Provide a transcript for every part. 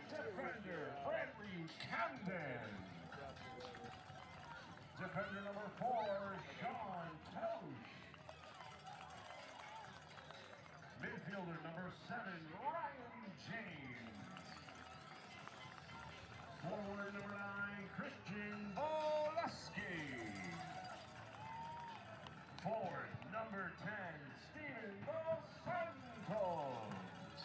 defender Camden. Defender number 4, Sean Tosh. Midfielder number 7, Ryan James. Forward number 9, Christian Boleski. Forward number 10, Steven Dos Santos.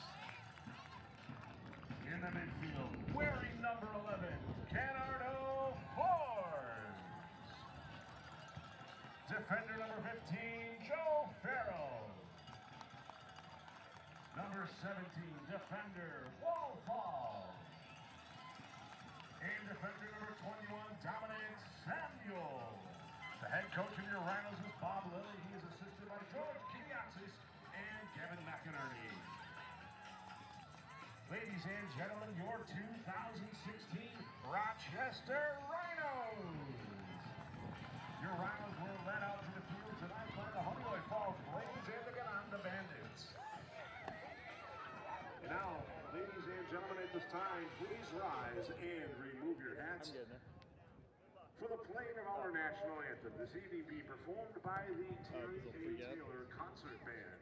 In the midfield, wearing number 11, KENARDO Forbes. Defender number 15, Joe Farrell. Number 17, defender Wolfall. And defender number 21, Dominic Samuel. The head coach of your Rhinos is Bob Lilly. He is assisted by George Kiniasis and Kevin McInerney. Ladies and gentlemen, your 2016 Rochester Rhinos. Your Rhinos were led out to the field tonight by the Honeoye Falls Blades and the Gananda Bandits. And now, ladies and gentlemen, at this time, please rise and remove your hats for the playing of our national anthem. This evening be performed by the Terry A. Taylor Concert Band.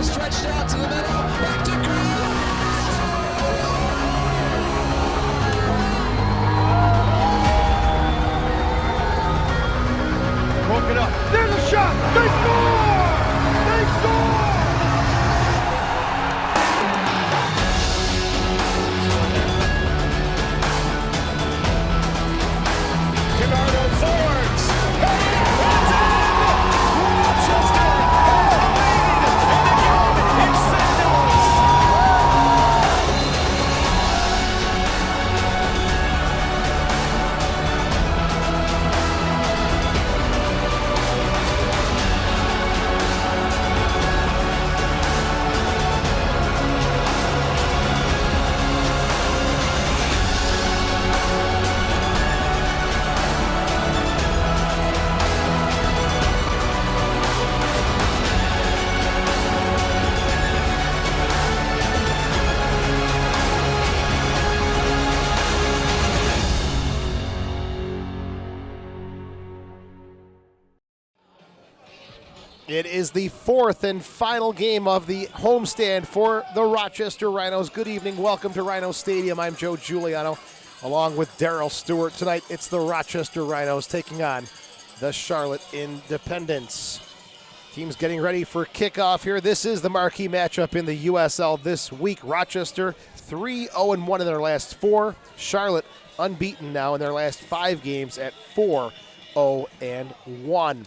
Stretched out to the middle, back to broke it up. There's a shot. They score! They score! KENARDO forwards. Hey, it's in! Rochester has the lead, and it's Santos. It is the fourth and final game of the homestand for the Rochester Rhinos. Good evening. Welcome to Rhino Stadium. I'm Joe Giuliano, along with Daryl Stewart. Tonight, it's the Rochester Rhinos taking on the Charlotte Independents. Teams getting ready for kickoff here. This is the marquee matchup in the USL this week. Rochester 3-0-1 in their last 4. Charlotte unbeaten now in their last 5 games at 4-0-1.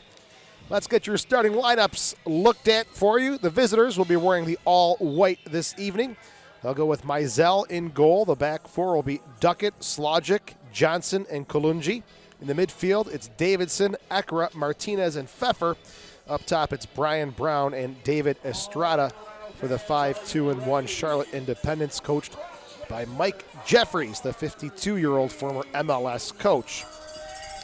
Let's get your starting lineups looked at for you. The visitors will be wearing the all-white this evening. They'll go with Mizell in goal. The back four will be Duckett, Slogic, Johnson, and Kolungi. In the midfield, it's Davidson, Ekra, Martinez, and Pfeffer. Up top, it's Brian Brown and David Estrada for the 5-2-1 Charlotte Independence, coached by Mike Jeffries, the 52-year-old former MLS coach.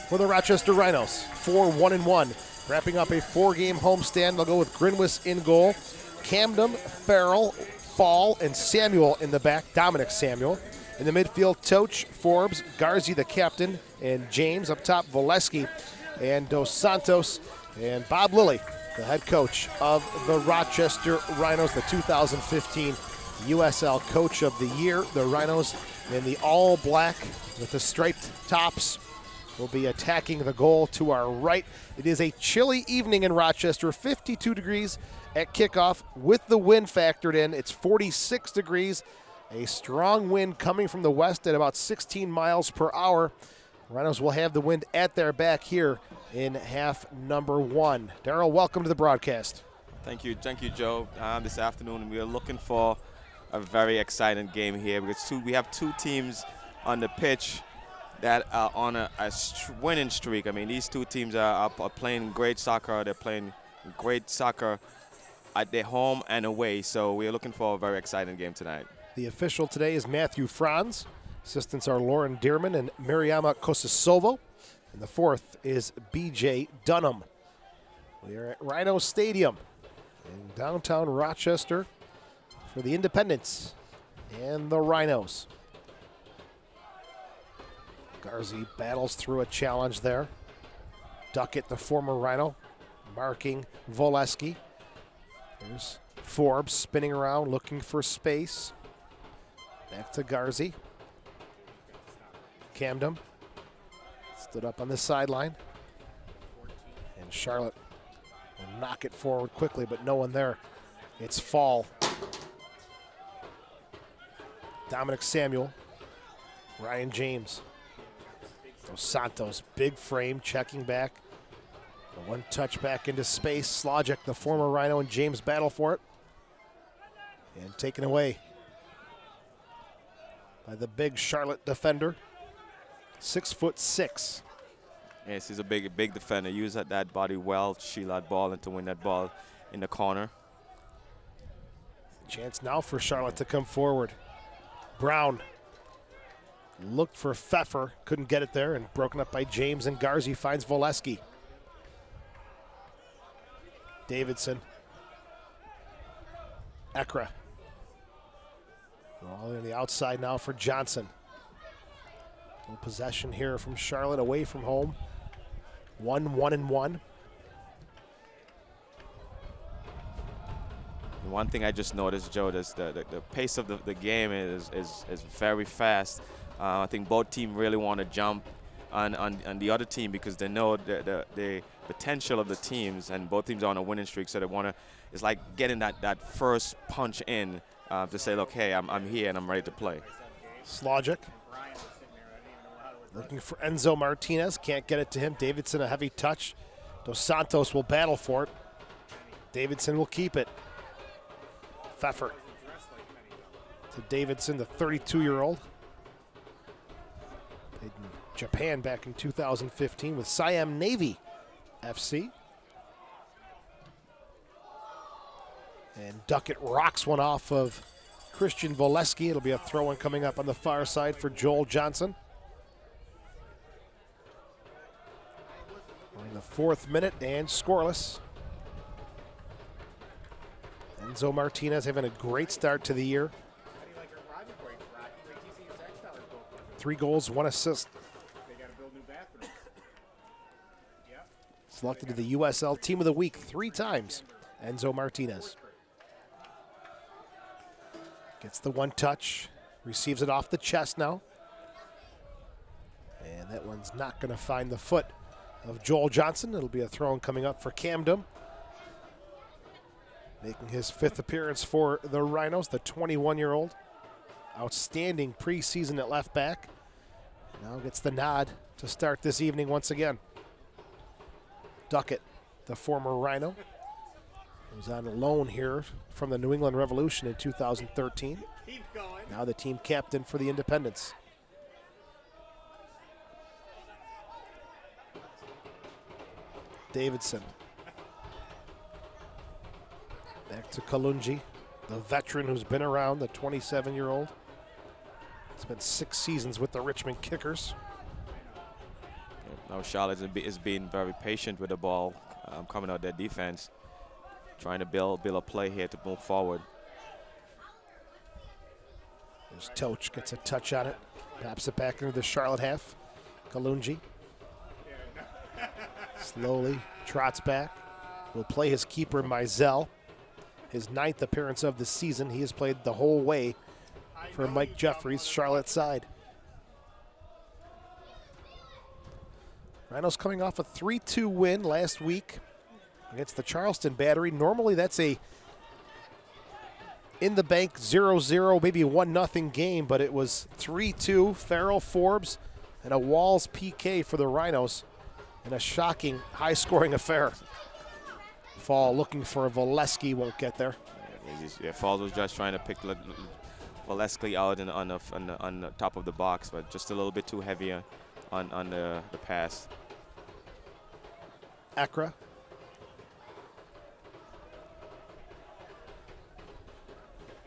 For the Rochester Rhinos, 4-1-1. Wrapping up a 4-game homestand, they'll go with GRINWIS in goal, Camden, Farrell, Fall, and Samuel in the back, Dominic Samuel. In the midfield, Toch, Forbes, Garzi the captain, and James. Up top, Voleski and Dos Santos, and Bob Lilly, the head coach of the Rochester Rhinos, the 2015 USL Coach of the Year. The Rhinos in the all-black with the striped tops will be attacking the goal to our right. It is a chilly evening in Rochester, 52 degrees at kickoff with the wind factored in. It's 46 degrees. A strong wind coming from the west at about 16 miles per hour. Rhinos will have the wind at their back here in half number 1. Darryl, welcome to the broadcast. Thank you, Joe. This afternoon we are looking for a very exciting game here because we have two teams on the pitch that are on a winning streak. I mean, these two teams are playing great soccer. They're playing great soccer at their home and away, so we're looking for a very exciting game tonight. The official today is Matthew Franz. Assistants are Lauren Dearman and Mariama Kososovo. And the fourth is B.J. Dunham. We are at Rhino Stadium in downtown Rochester for the Independents and the Rhinos. Garzi battles through a challenge there. Duckett, the former Rhino, marking Voleski. There's Forbes spinning around, looking for space. Back to Garzi. Camden stood up on the sideline. And Charlotte will knock it forward quickly, but no one there. It's Fall. Dominic Samuel. Ryan James. Dos Santos, big frame, checking back. The one touch back into space. Slogic, the former Rhino, and James battle for it. And taken away by the big Charlotte defender, 6'6". Yes, he's a big defender. Use that body well, shield that ball, and to win that ball in the corner. Chance now for Charlotte to come forward. Brown looked for Pfeffer, couldn't get it there, and broken up by James, and Garzi finds Voleski. Davidson. Ekra. All on the outside now for Johnson. Little possession here from Charlotte away from home. 1-1-1. One thing I just noticed, Joe, is the pace of the game is very fast. I think both teams really want to jump on the other team because they know the potential of the teams, and both teams are on a winning streak, so they want to. It's like getting that first punch in to say, look, hey, I'm here and I'm ready to play. Slogic looking for Enzo Martinez, can't get it to him. Davidson, a heavy touch. Dos Santos will battle for it. Davidson will keep it. Pfeffer to Davidson, the 32-year-old. Played in Japan back in 2015 with Siam Navy FC. And Duckett rocks one off of Christian Voleski. It'll be a throw-in coming up on the far side for Joel Johnson. We're in the 4th minute and scoreless. Enzo Martinez having a great start to the year. 3 goals, 1 assist. Selected to the USL Team of the Week 3 times, Enzo Martinez. Gets the one touch, receives it off the chest now. And that one's not going to find the foot of Joel Johnson. It'll be a throw-in coming up for Camden. Making his 5th appearance for the Rhinos, the 21-year-old. Outstanding preseason at left back. Now gets the nod to start this evening once again. Duckett, the former Rhino, was on loan here from the New England Revolution in 2013. Now the team captain for the Independents. Davidson. Back to Kalungi, the veteran who's been around, the 27-year-old. Spent 6 seasons with the Richmond Kickers. Now Charlotte is being very patient with the ball, coming out their defense, trying to build a play here to move forward. There's Toch, gets a touch on it, taps it back into the Charlotte half. Kalungi slowly trots back. Will play his keeper, Mizell. His 9th appearance of the season. He has played the whole way for Mike Jeffries' Charlotte side. Rhinos coming off a 3-2 win last week against the Charleston Battery. Normally that's a in the bank 0-0, maybe a 1-0 game, but it was 3-2, Farrell, Forbes, and a Walls PK for the Rhinos in a shocking high-scoring affair. Fall looking for Valesky, won't get there. Yeah, Fall was just trying to pick Valesky out on the top of the box, but just a little bit too heavy on the pass. Accra.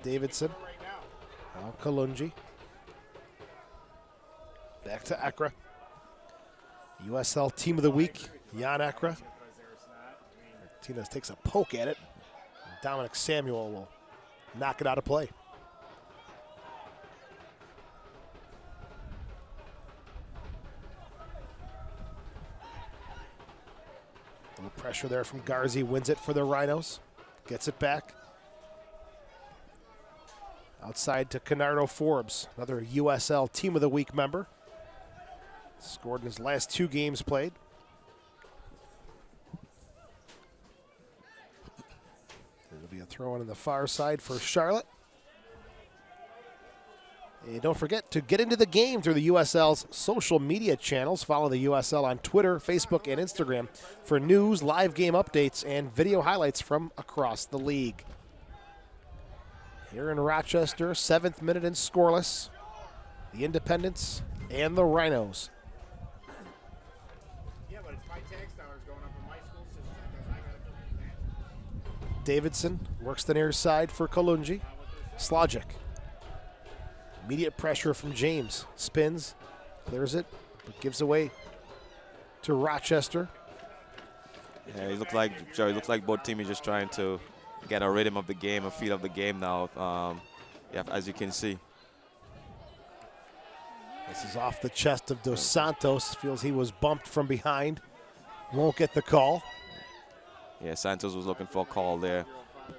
Davidson. Now Kalungi. Back to Accra. USL Team of the Week, Jan Accra. Martinez takes a poke at it. Dominic Samuel will knock it out of play. A little pressure there from Garzi, wins it for the Rhinos. Gets it back. Outside to KENARDO Forbes, another USL Team of the Week member. Scored in his last 2 games played. There'll be a throw in on the far side for Charlotte. And don't forget to get into the game through the USL's social media channels. Follow the USL on Twitter, Facebook, and Instagram for news, live game updates, and video highlights from across the league. Here in Rochester, 7th minute and scoreless. The Independents and the Rhinos. Yeah, but it's my tax dollars going up in my school system because I got to. Davidson works the near side for Kalungi. Slogic. Immediate pressure from James. Spins, clears it, but gives away to Rochester. Yeah, he looked like Joe. He looked like both teams are just trying to get a rhythm of the game, a feel of the game now. Yeah, as you can see. This is off the chest of Dos Santos. Feels he was bumped from behind. Won't get the call. Yeah, Santos was looking for a call there,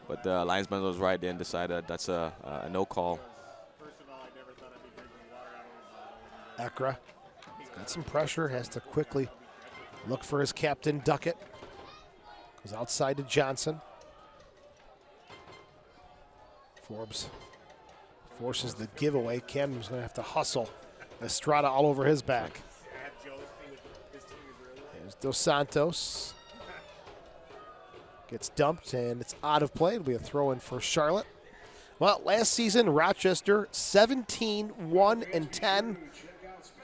but the linesman was right there and decided that's a no call. Accra has got some pressure, has to quickly look for his captain, Duckett. Goes outside to Johnson. Forbes forces the giveaway. Camden's going to have to hustle. Estrada all over his back. There's Dos Santos. Gets dumped, and it's out of play. It'll be a throw-in for Charlotte. Well, last season, Rochester 17-1-10.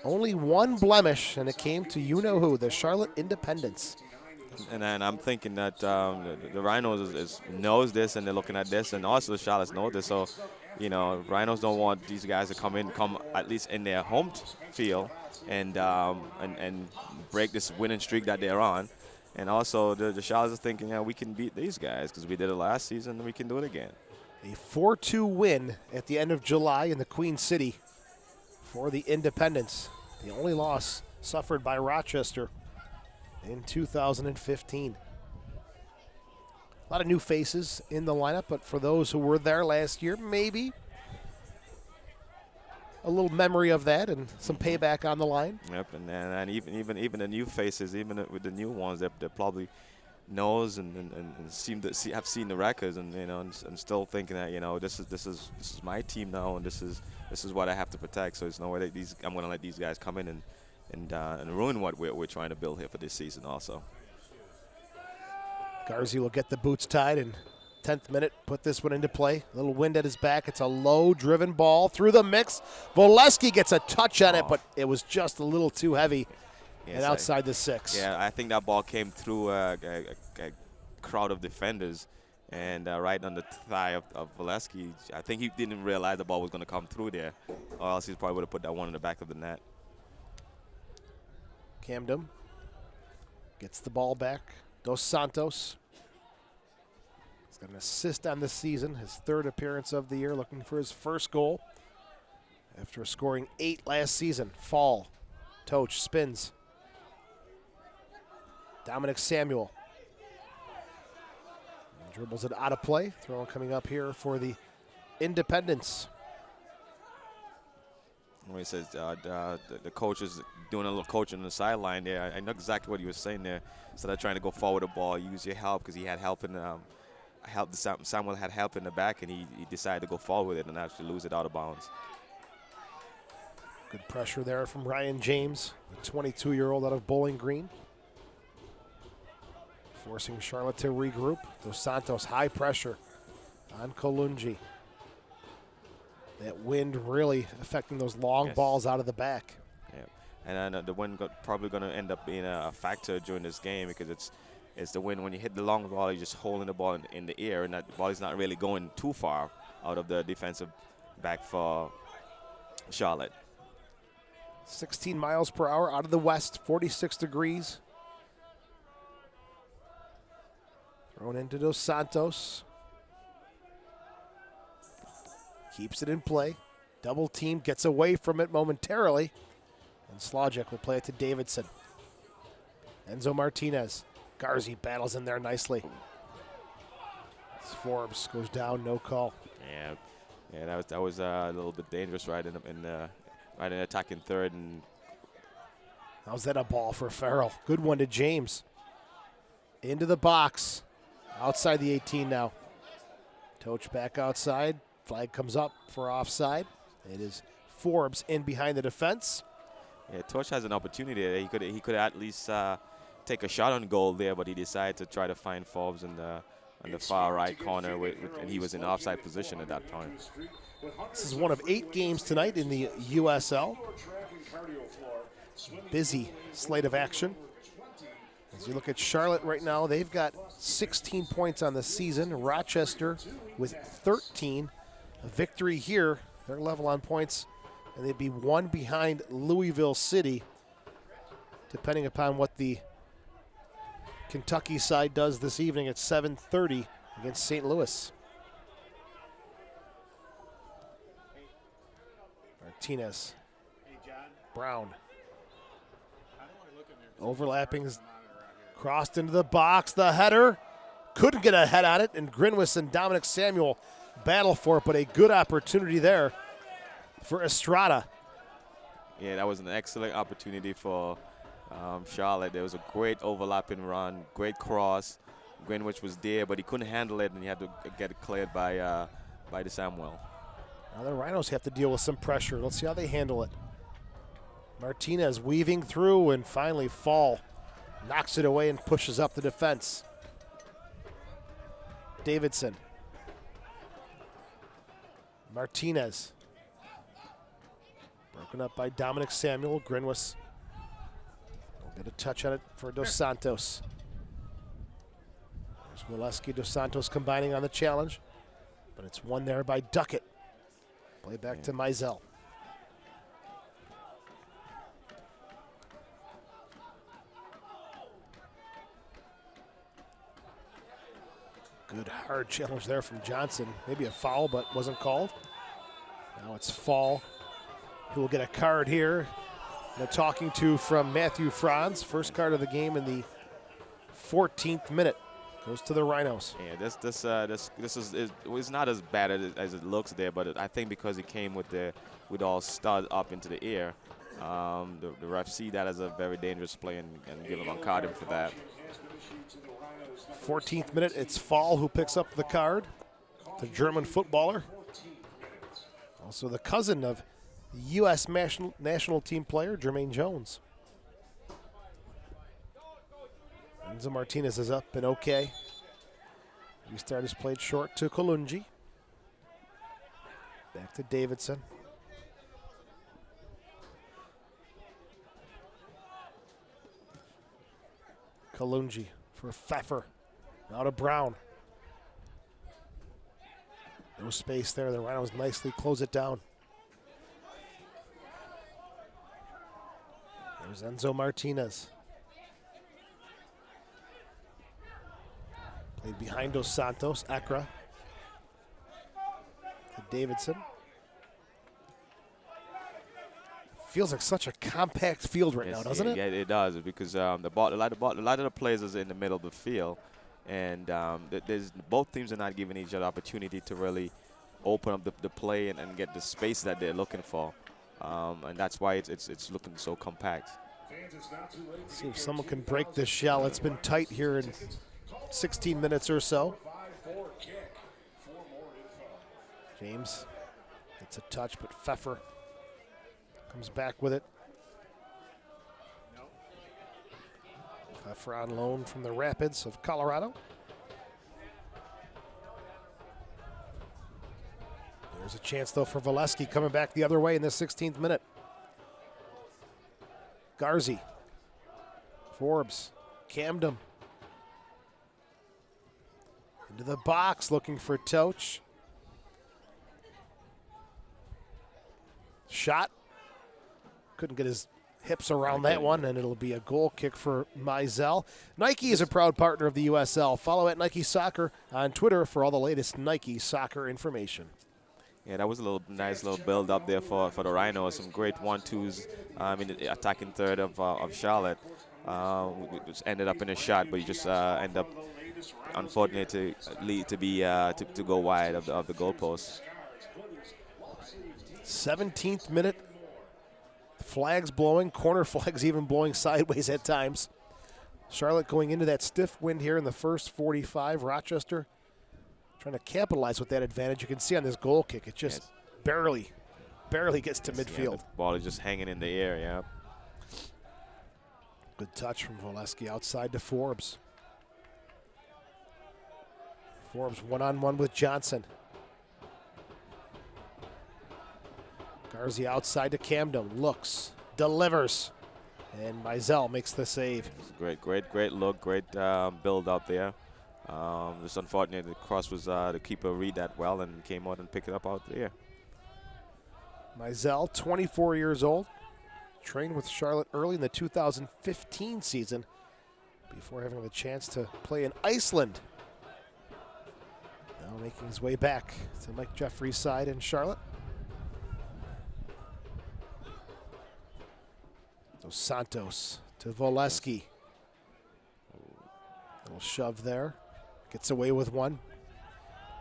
Only one blemish, and it came to you-know-who, the Charlotte Independents. And then I'm thinking that the Rhinos knows this, and they're looking at this, and also the Charlottes know this. So, you know, Rhinos don't want these guys to come at least in their home field and break this winning streak that they're on. And also the Charlottes are thinking, yeah, we can beat these guys because we did it last season, and we can do it again. A 4-2 win at the end of July in the Queen City for the Independents. The only loss suffered by Rochester in 2015. A lot of new faces in the lineup, but for those who were there last year, maybe a little memory of that and some payback on the line. Yep, and even the new faces, even with the new ones, they probably knows and seem to have seen the records, and and still thinking that this is my team now, and this is what I have to protect. So there's no way that I'm going to let these guys come in and ruin what we're trying to build here for this season also. Garzi will get the boots tied and 10th minute, put this one into play. A little wind at his back. It's a low-driven ball through the mix. Volesky gets a touch on it, but it was just a little too heavy and outside the 6. Yeah, I think that ball came through a crowd of defenders and right on the thigh of Volesky. I think he didn't realize the ball was going to come through there, or else he probably would have put that one in the back of the net. Camden gets the ball back. Dos Santos. He's got an assist on the season, his 3rd appearance of the year, looking for his 1st goal after scoring 8 last season. Fall. Toch spins. Dominic Samuel dribbles it out of play. Throw coming up here for the Independents. When he says the coach is doing a little coaching on the sideline there, I know exactly what he was saying there. Instead of trying to go forward the ball, use your help, because he had help in Samuel had help in the back, and he decided to go forward with it and actually lose it out of bounds. Good pressure there from Ryan James, the 22-year-old out of Bowling Green. Forcing Charlotte to regroup. Dos Santos, high pressure on Kolungi. That wind really affecting those long balls out of the back. Yeah, and the wind probably going to end up being a factor during this game, because it's the wind. When you hit the long ball, you're just holding the ball in the air, and that ball is not really going too far out of the defensive back for Charlotte. 16 miles per hour out of the west, 46 degrees. Thrown into Dos Santos. Keeps it in play. Double team, gets away from it momentarily. And Slogic will play it to Davidson. Enzo Martinez. Garzi battles in there nicely. Forbes goes down, no call. Yeah, that was a little bit dangerous right in attacking third. And how's that a ball for Farrell? Good one to James. Into the box. Outside the 18 now. Toch back outside. Flag comes up for offside. It is Forbes in behind the defense. Yeah, Toch has an opportunity there. He could at least take a shot on goal there, but he decided to try to find Forbes on the far right corner, and he was in offside position at that time. This is one of 8 games tonight in the USL. Busy slate of action. As you look at Charlotte right now, they've got 16 points on the season. Rochester with 13. A victory here, they're level on points, and they'd be 1 behind Louisville City, depending upon what the Kentucky side does this evening at 7:30 against St. Louis. Martinez. Brown. Overlapping. Crossed into the box. The header. Couldn't get a head on it, and GRINWIS and Dominic Samuel battle for it, but a good opportunity there for Estrada. Yeah, that was an excellent opportunity for Charlotte. There was a great overlapping run, great cross. GRINWIS was there, but he couldn't handle it, and he had to get it cleared by the Samuel. Now the Rhinos have to deal with some pressure. Let's see how they handle it. Martinez weaving through, and finally Fall knocks it away and pushes up the defense. Davidson. Martinez. Broken up by Dominic Samuel. GRINWIS will get a touch on it for Dos Santos. There's Walewski, Dos Santos combining on the challenge, but it's won there by Duckett. Play back to Mizell. Good hard challenge there from Johnson. Maybe a foul, but wasn't called. Now it's Fall, who will get a card here. They're talking to from Matthew Franz. First card of the game in the 14th minute. Goes to the Rhinos. Yeah, this is not as bad as it looks there, but I think because it came with all stud up into the air, the ref see that as a very dangerous play and give him a card for that. 14th minute, it's Fall who picks up the card. The German footballer. Also the cousin of U.S. national team player Jermaine Jones. Enzo Martinez is up and okay. Restart is played short to Kalunji. Back to Davidson. Kalunji for Pfeffer. Now to Brown. No space there. The Rhinos nicely close it down. There's Enzo Martinez. Played behind Dos Santos. Ekra. To Davidson. Feels like such a compact field right now, doesn't it? Yeah, it does, because a lot of the players is in the middle of the field, and both teams are not giving each other opportunity to really open up the play and get the space that they're looking for, and that's why it's looking so compact. Let's see if someone can break this shell. It's been tight here in 16 minutes or so. James gets a touch, but Pfeffer comes back with it. Pfeffer on loan from the Rapids of Colorado. There's a chance, though, for Valesky coming back the other way in the 16th minute. Garzi. Forbes. Camden. Into the box, looking for Toch. Shot. Couldn't get his hips around that one, and it'll be a goal kick for Mizell. Nike is a proud partner of the USL. Follow at Nike Soccer on Twitter for all the latest Nike soccer information. Yeah, that was a nice little build up there for the Rhinos. Some great 1-2s in the attacking third of Charlotte. Which ended up in a shot, but you just end up, unfortunately, to go wide of the goalpost. 17th minute. Flags blowing, corner flags even blowing sideways at times. Charlotte going into that stiff wind here in the first 45. Rochester trying to capitalize with that advantage. You can see on this goal kick, it just barely gets to midfield. Yeah, the ball is just hanging in the air, yeah. Good touch from Valesky outside to Forbes. Forbes one-on-one with Johnson. Garzi outside to Camden, looks, delivers, and Mizell makes the save. Great look, great build up there. Just unfortunate the cross was the keeper read that well and came out and picked it up out there. Mizell, 24 years old, trained with Charlotte early in the 2015 season before having the chance to play in Iceland. Now making his way back to Mike Jeffrey's side in Charlotte. Dos Santos to Valesky. Little shove there. Gets away with one.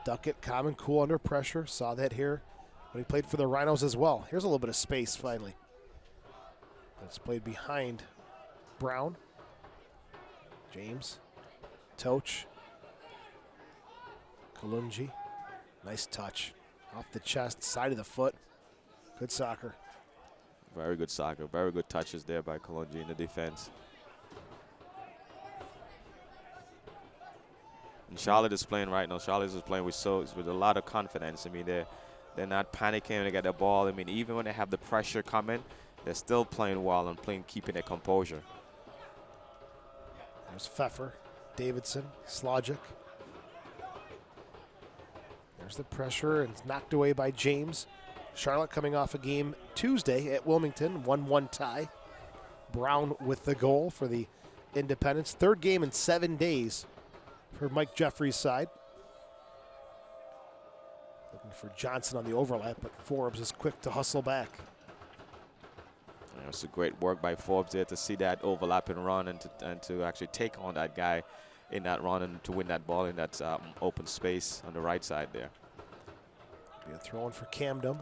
Duckett, calm and cool under pressure. Saw that here when he played for the Rhinos as well. Here's a little bit of space finally. That's played behind Brown. James. Toch. Kalunji. Nice touch. Off the chest, side of the foot. Good soccer. Very good soccer. Very good touches there by Kalunji in the defense. And Charlotte is playing right now. Charlotte is playing with a lot of confidence. I mean, they're not panicking when they get the ball. I mean, even when they have the pressure coming, they're still playing well and keeping their composure. There's Pfeffer, Davidson, Slogic. There's the pressure, and it's knocked away by James. Charlotte coming off a game Tuesday at Wilmington, 1-1 tie. Brown with the goal for the Independents. Third game in 7 days for Mike Jeffrey's side. Looking for Johnson on the overlap, but Forbes is quick to hustle back. It's a great work by Forbes there to see that overlap and run and to actually take on that guy in that run and to win that ball in that open space on the right side there. Be a throw in for Camden.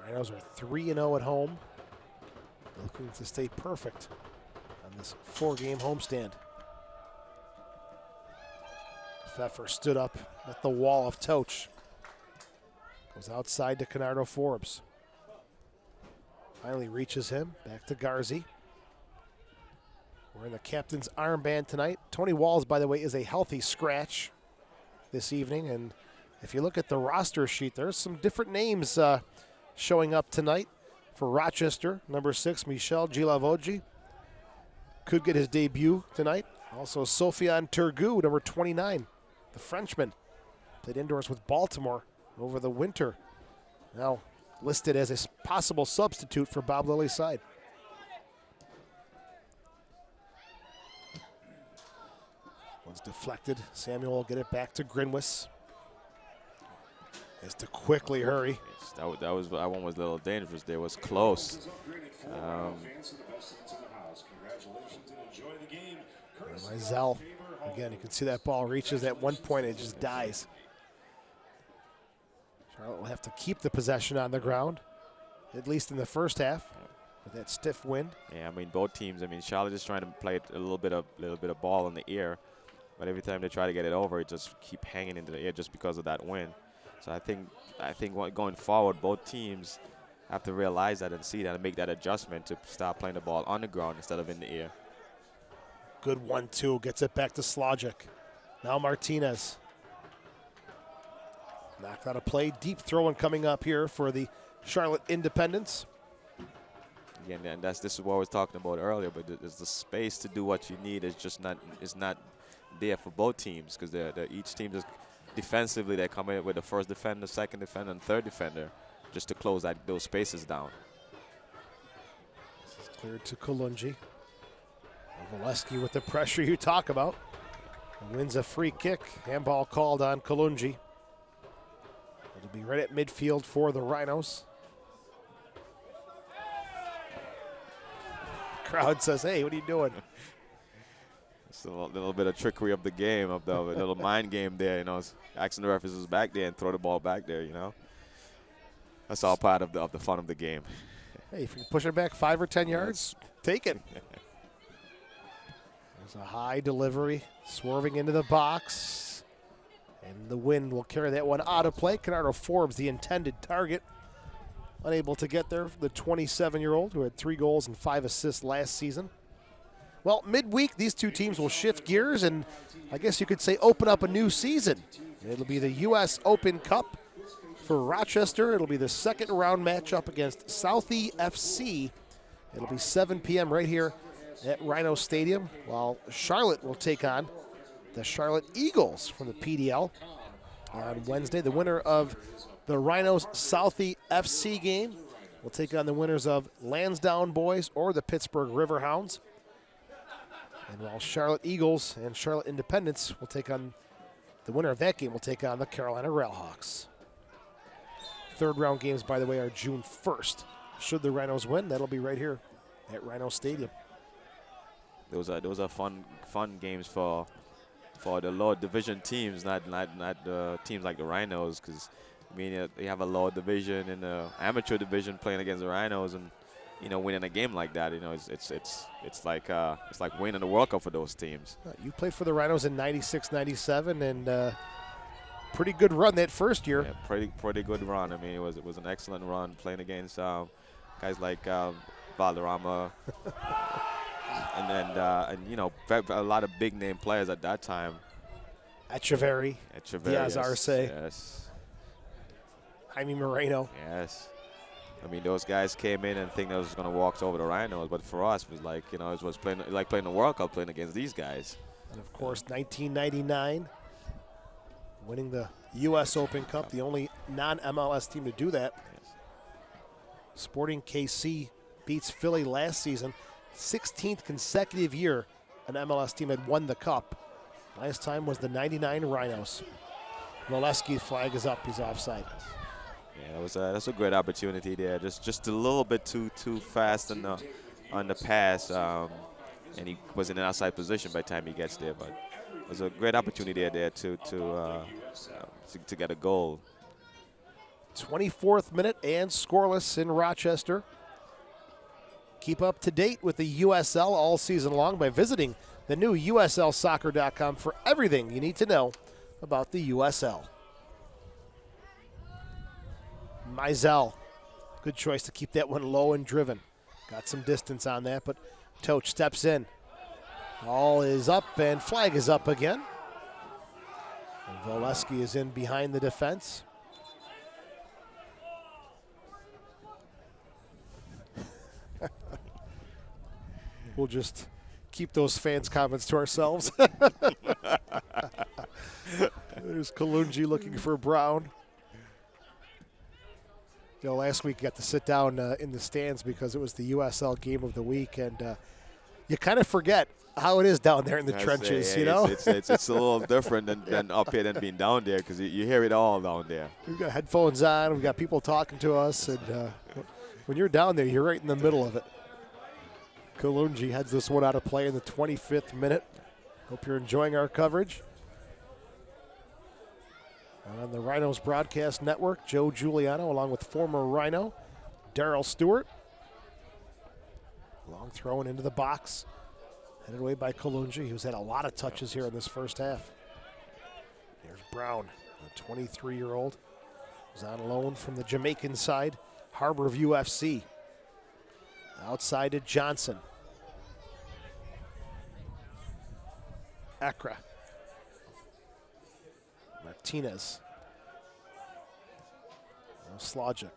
Rhinos are 3-0 at home. Looking to stay perfect on this 4-game homestand. Pfeffer stood up at the wall of Toch. Goes outside to KENARDO Forbes. Finally reaches him. Back to Garzi. Wearing the captain's armband tonight. Tony Walls, by the way, is a healthy scratch this evening. And if you look at the roster sheet, there's some different names showing up tonight for Rochester. Number 6, Michel Gilavogi, could get his debut tonight. Also, Sofiane Turgu, number 29, the Frenchman. Played indoors with Baltimore over the winter. Now listed as a possible substitute for Bob Lilly's side. One's deflected. Samuel will get it back to GRINWIS. Has to quickly hurry. Yes, that one was a little dangerous there. It was close. Mizell, again, you can see that ball reaches at one point, it just dies. Charlotte will have to keep the possession on the ground, at least in the first half, with that stiff wind. Yeah, I mean, both teams. I mean, Charlotte is trying to play a little bit of ball in the air, but every time they try to get it over, it just keep hanging into the air just because of that wind. So I think going forward, both teams have to realize that and see that and make that adjustment to start playing the ball on the ground instead of in the air. Good 1-2, gets it back to Slogic. Now Martinez. Knocked out a play, deep throwing coming up here for the Charlotte Independents. Again, and this is what I was talking about earlier, but there's the space to do what you need is just not there for both teams, because each team just defensively they come in with the first defender, second defender, and third defender just to close those spaces down. This is cleared to Kolungi. Valesky with the pressure you talk about. Wins a free kick. Handball called on Kolungi. It'll be right at midfield for the Rhinos. Crowd says, hey, what are you doing? It's a little bit of trickery of the game, of the little mind game there, you know. Asking the referees back there and throw the ball back there, you know. That's all part of the fun of the game. Hey, if you push it back 5 or 10 yards, take it. There's a high delivery, swerving into the box. And the wind will carry that one out of play. KENARDO Forbes, the intended target. Unable to get there, the 27-year-old who had 3 goals and 5 assists last season. Well, midweek, these two teams will shift gears and I guess you could say open up a new season. It'll be the U.S. Open Cup for Rochester. It'll be the second round matchup against Southie FC. It'll be 7 p.m. right here at Rhino Stadium, while Charlotte will take on the Charlotte Eagles from the PDL on Wednesday. The winner of the Rhinos Southie FC game will take on the winners of Lansdowne Boys or the Pittsburgh Riverhounds. And while Charlotte Eagles and Charlotte Independents will take on, the winner of that game will take on the Carolina Railhawks. Third round games, by the way, are June 1st. Should the Rhinos win, that'll be right here at Rhino Stadium. Those are fun games for the lower division teams, not teams like the Rhinos, because I mean they have a lower division and the amateur division playing against the Rhinos, and you know, winning a game like that, you know, it's like winning the World Cup for those teams. You played for the Rhinos in '96, '97, and pretty good run that first year. Yeah, pretty good run. I mean, it was an excellent run playing against guys like Valderrama, and you know, a lot of big name players at that time. Echeverry, Diaz Arce, yes. Jaime Moreno. Yes. I mean, those guys came in and think they was going to walk over the Rhinos, but for us, it was like, you know, it was playing the World Cup, playing against these guys. And of course, 1999, winning the U.S. Open Cup, the only non-MLS team to do that. Yes. Sporting KC beats Philly last season. 16th consecutive year an MLS team had won the Cup. Last time was the '99 Rhinos. Molesky's flag is up. He's offside. Yeah, that's a great opportunity there. Just a little bit too fast on the pass, and he was in an outside position by the time he gets there. But it was a great opportunity there to get a goal. 24th minute and scoreless in Rochester. Keep up to date with the USL all season long by visiting the new USLsoccer.com for everything you need to know about the USL. Mizell, good choice to keep that one low and driven. Got some distance on that, but Toach steps in. Ball is up and flag is up again. And Voleski is in behind the defense. We'll just keep those fans' comments to ourselves. There's Kalungi looking for Brown. You know, last week you got to sit down in the stands because it was the USL game of the week, and you kind of forget how it is down there in the trenches, you know? It's a little different than up here than being down there because you hear it all down there. We've got headphones on, we've got people talking to us, and when you're down there, you're right in the middle of it. Kalungi heads this one out of play in the 25th minute. Hope you're enjoying our coverage. On the Rhinos Broadcast Network, Joe Giuliano along with former Rhino Daryl Stewart. Long throw into the box. Headed away by Kalungi, who's had a lot of touches here in this first half. Here's Brown, a 23-year-old. Who's on loan from the Jamaican side, Harbor View FC. Outside to Johnson. Ekra. Martinez. Slogic.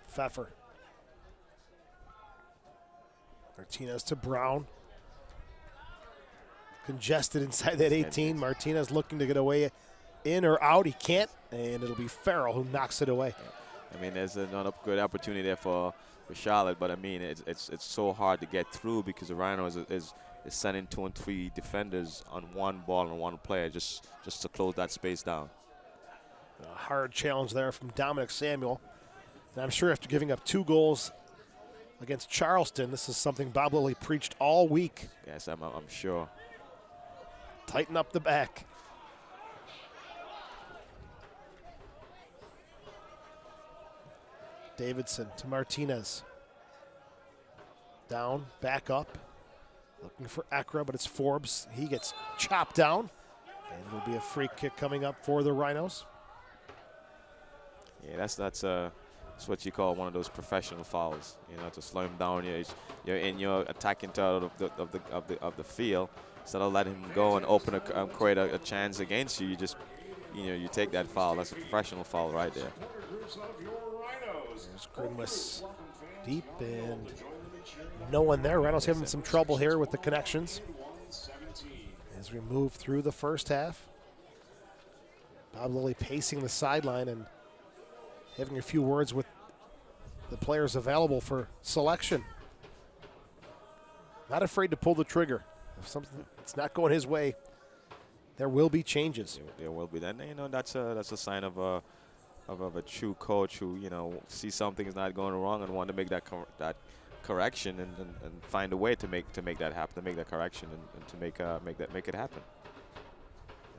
Pfeffer. Martinez to Brown. Congested inside that 18. Martinez looking to get away in or out. He can't, and it'll be Farrell who knocks it away. I mean, there's another good opportunity there for Charlotte, but I mean, it's so hard to get through because the Rhinos is sending 2 and 3 defenders on one ball and one player just to close that space down. A hard challenge there from Dominic Samuel. And I'm sure after giving up 2 goals against Charleston, this is something Bob Lilly preached all week. Yes, I'm sure. Tighten up the back. Davidson to Martinez. Down, back up. Looking for Ekra, but it's Forbes. He gets chopped down. And it'll be a free kick coming up for the Rhinos. Yeah, that's what you call one of those professional fouls. You know, to slow him down. You're in your attacking third of the field. Instead of letting him go and create a chance against you, you take that foul. That's a professional foul right there. There's GRINWIS deep and no one there. Rhinos having some trouble here with the connections as we move through the first half. Bob Lilly pacing the sideline and having a few words with the players available for selection. Not afraid to pull the trigger. If something's not going his way, there will be changes. There will be. Then that's a sign of a true coach who sees something is not going wrong and want to make that correction and find a way to make that happen, to make that correction and to make it happen.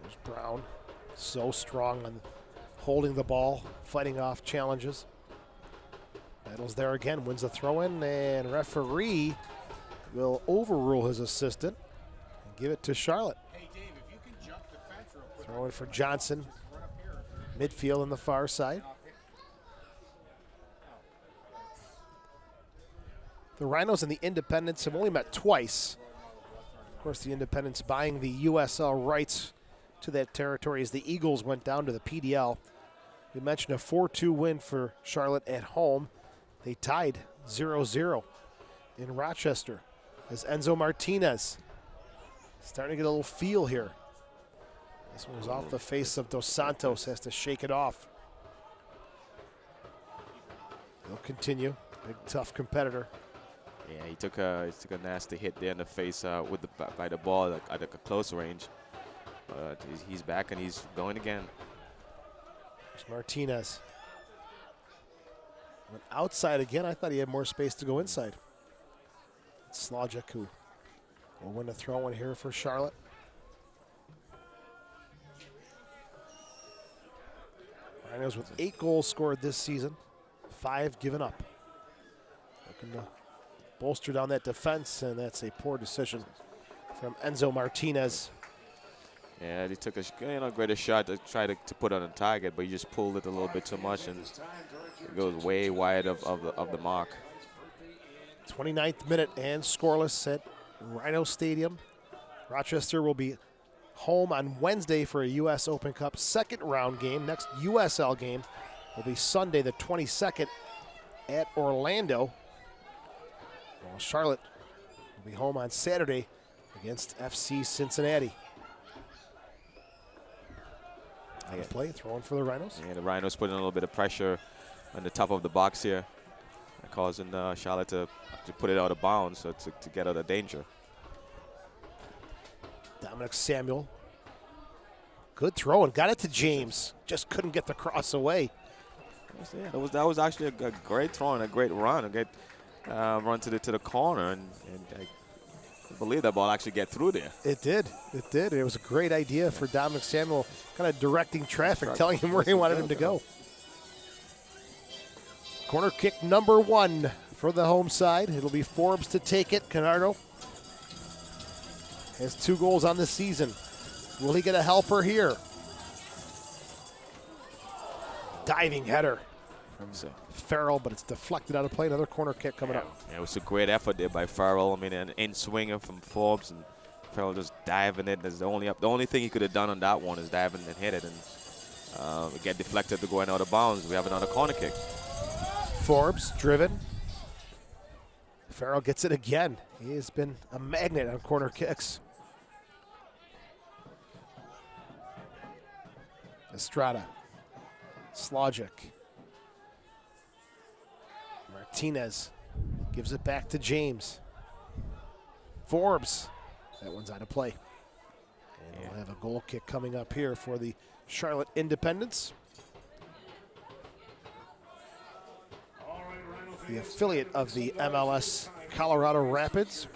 There's Brown, so strong on holding the ball, fighting off challenges. Battles there again, wins the throw-in, and referee will overrule his assistant and give it to Charlotte. Hey, Dave, if you can jump the fence real quick. Throw in for Johnson. Midfield on the far side. The Rhinos and the Independents have only met twice. Of course, the Independents buying the USL rights to that territory as the Eagles went down to the PDL. We mentioned a 4-2 win for Charlotte at home. They tied 0-0 in Rochester as Enzo Martinez starting to get a little feel here. This one was off the face of Dos Santos, has to shake it off. He'll continue, big tough competitor. Yeah, he took a nasty hit there in the face by the ball at a close range. He's back and he's going again. There's Martinez. Went outside again. I thought he had more space to go inside. It's Slogic who will win a throw-in here for Charlotte. Rhinos with 8 goals scored this season, 5 given up. Looking to bolster down that defense, and that's a poor decision from Enzo Martinez. Yeah, he took a greater shot to try to put on a target, but he just pulled it a little bit too much, and it goes way wide of the mark. 29th minute and scoreless at Rhino Stadium. Rochester will be home on Wednesday for a U.S. Open Cup second round game. Next USL game will be Sunday the 22nd at Orlando. While Charlotte will be home on Saturday against FC Cincinnati. Play, throwing for the Rhinos. Yeah, the Rhinos putting a little bit of pressure on the top of the box here, causing Charlotte to put it out of bounds, so to get out of danger. Dominic Samuel. Good throw and got it to James. Just couldn't get the cross away. Yeah, that was actually a great throw and a great run. A great run to the corner, and I couldn't believe that ball actually get through there. It did. It did. It was a great idea for Dominic Samuel, kind of directing traffic, telling him where he wanted him to go. Corner kick number 1 for the home side. It'll be Forbes to take it. KENARDO has 2 goals on the season. Will he get a helper here? Diving header from FARRELL, but it's deflected out of play. Another corner kick coming up. Yeah, it was a great effort there by FARRELL. I mean, an in-swinger from Forbes, and FARRELL just diving it. That's the only thing he could have done on that one is diving and hit it, and it get deflected to going out of bounds. We have another corner kick. Forbes driven. FARRELL gets it again. He has been a magnet on corner kicks. Estrada. Slogic. Martinez gives it back to James. Forbes. That one's out of play. And we'll have a goal kick coming up here for the Charlotte Independents. The affiliate of the MLS Colorado Rapids.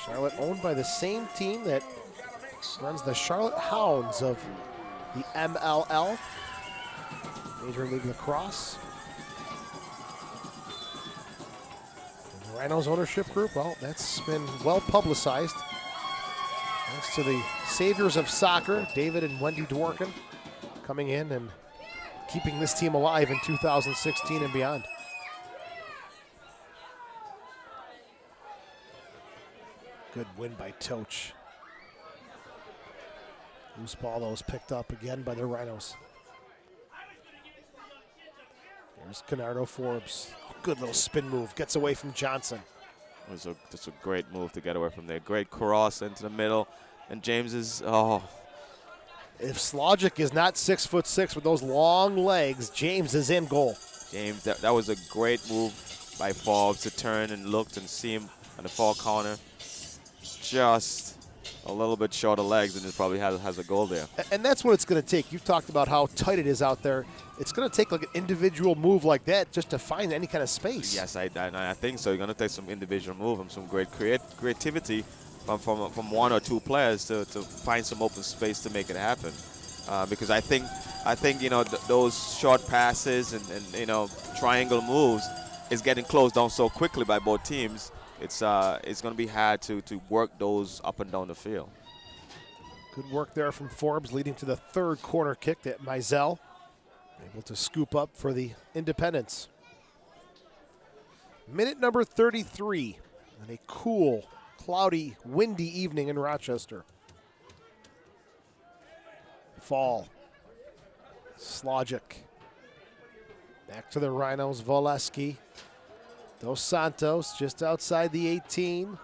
Charlotte owned by the same team that runs the Charlotte Hounds of the MLL, Major League Lacrosse. And the Rhinos ownership group, well, that's been well publicized. Thanks to the saviors of soccer, David and Wendy Dworkin, coming in and keeping this team alive in 2016 and beyond. Good win by Toch. Loose ball that was picked up again by the Rhinos. There's KENARDO Forbes. Good little spin move. Gets away from Johnson. It was just a great move to get away from there. Great cross into the middle. And James is, If Slogic is not 6'6" with those long legs, James is in goal. James, that was a great move by Forbes to turn and looked and see him on the far corner. Just a little bit short of legs, and it probably has a goal there. And that's what it's going to take. You've talked about how tight it is out there. It's going to take like an individual move like that just to find any kind of space. Yes, I think so. You're going to take some individual move and some great creativity from 1 or 2 players to find some open space to make it happen. Because I think those short passes and triangle moves is getting closed down so quickly by both teams. It's going to be hard to work those up and down the field. Good work there from Forbes, leading to the 3rd corner kick that Mizell able to scoop up for the Independents. Minute number 33, and a cool, cloudy, windy evening in Rochester. Fall. Slogic. Back to the Rhinos, Voleski. Dos Santos just outside the 18.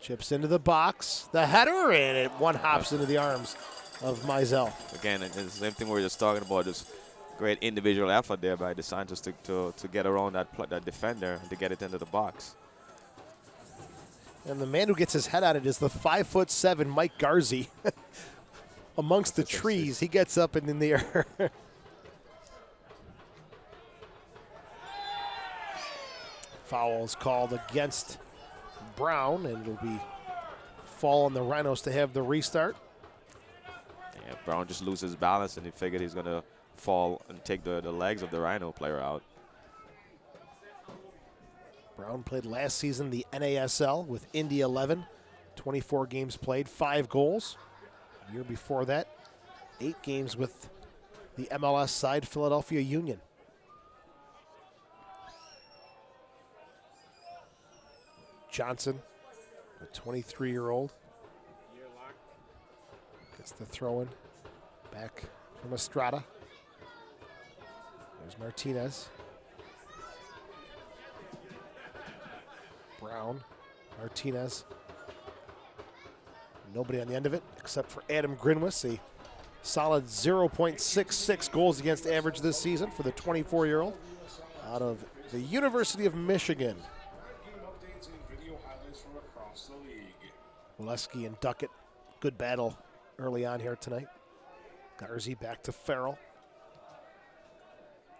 Chips into the box. The header, and it one hops into the arms of Mizell. Again, it's the same thing we were just talking about. Just great individual effort there by Dos Santos to get around that defender and to get it into the box. And the man who gets his head on it is the 5'7" Mike Garzi. Amongst the trees, he gets up and in the air. Foul is called against Brown, and it'll be fall on the Rhinos to have the restart. Yeah, Brown just loses balance, and he figured he's going to fall and take the legs of the Rhino player out. Brown played last season the NASL with Indy 11, 24 games played, 5 goals. The year before that, 8 games with the MLS side, Philadelphia Union. Johnson, a 23-year-old. Gets the throw in back from Estrada. There's Martinez. Brown, Martinez. Nobody on the end of it except for Adam GRINWIS, a solid 0.66 goals against average this season for the 24-year-old out of the University of Michigan. Walewski and Duckett, good battle early on here tonight. Garzi back to Farrell.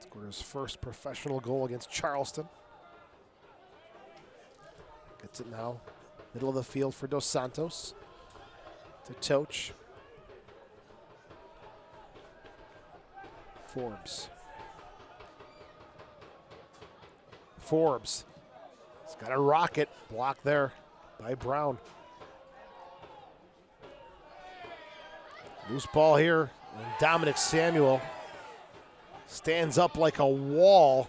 Scored his first professional goal against Charleston. Gets it now, middle of the field for Dos Santos. To Toch. Forbes. He's got a rocket blocked there by Brown. Loose ball here, and Dominic Samuel stands up like a wall,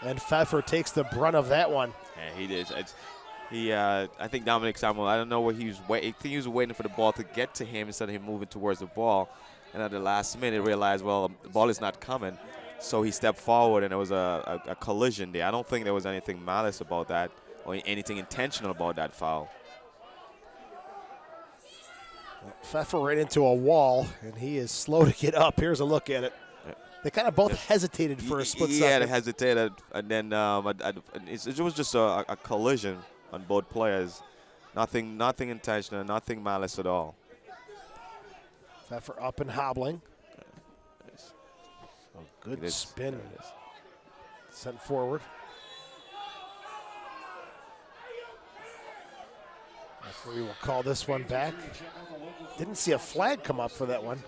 and Pfeffer takes the brunt of that one. Yeah, he did. I think Dominic Samuel, I don't know what he was waiting. I think he was waiting for the ball to get to him instead of him moving towards the ball. And at the last minute, realized, well, the ball is not coming. So he stepped forward, and there was a collision there. I don't think there was anything malice about that or anything intentional about that foul. Pfeffer ran into a wall, and he is slow to get up. Here's a look at it. They kind of both hesitated for a split second. Yeah, they hesitated, and then it was just a collision on both players. Nothing intentional, nothing malice at all. Pfeffer up and hobbling. A good spin. Sent forward. Referee will call this one back. Didn't see a flag come up for that one.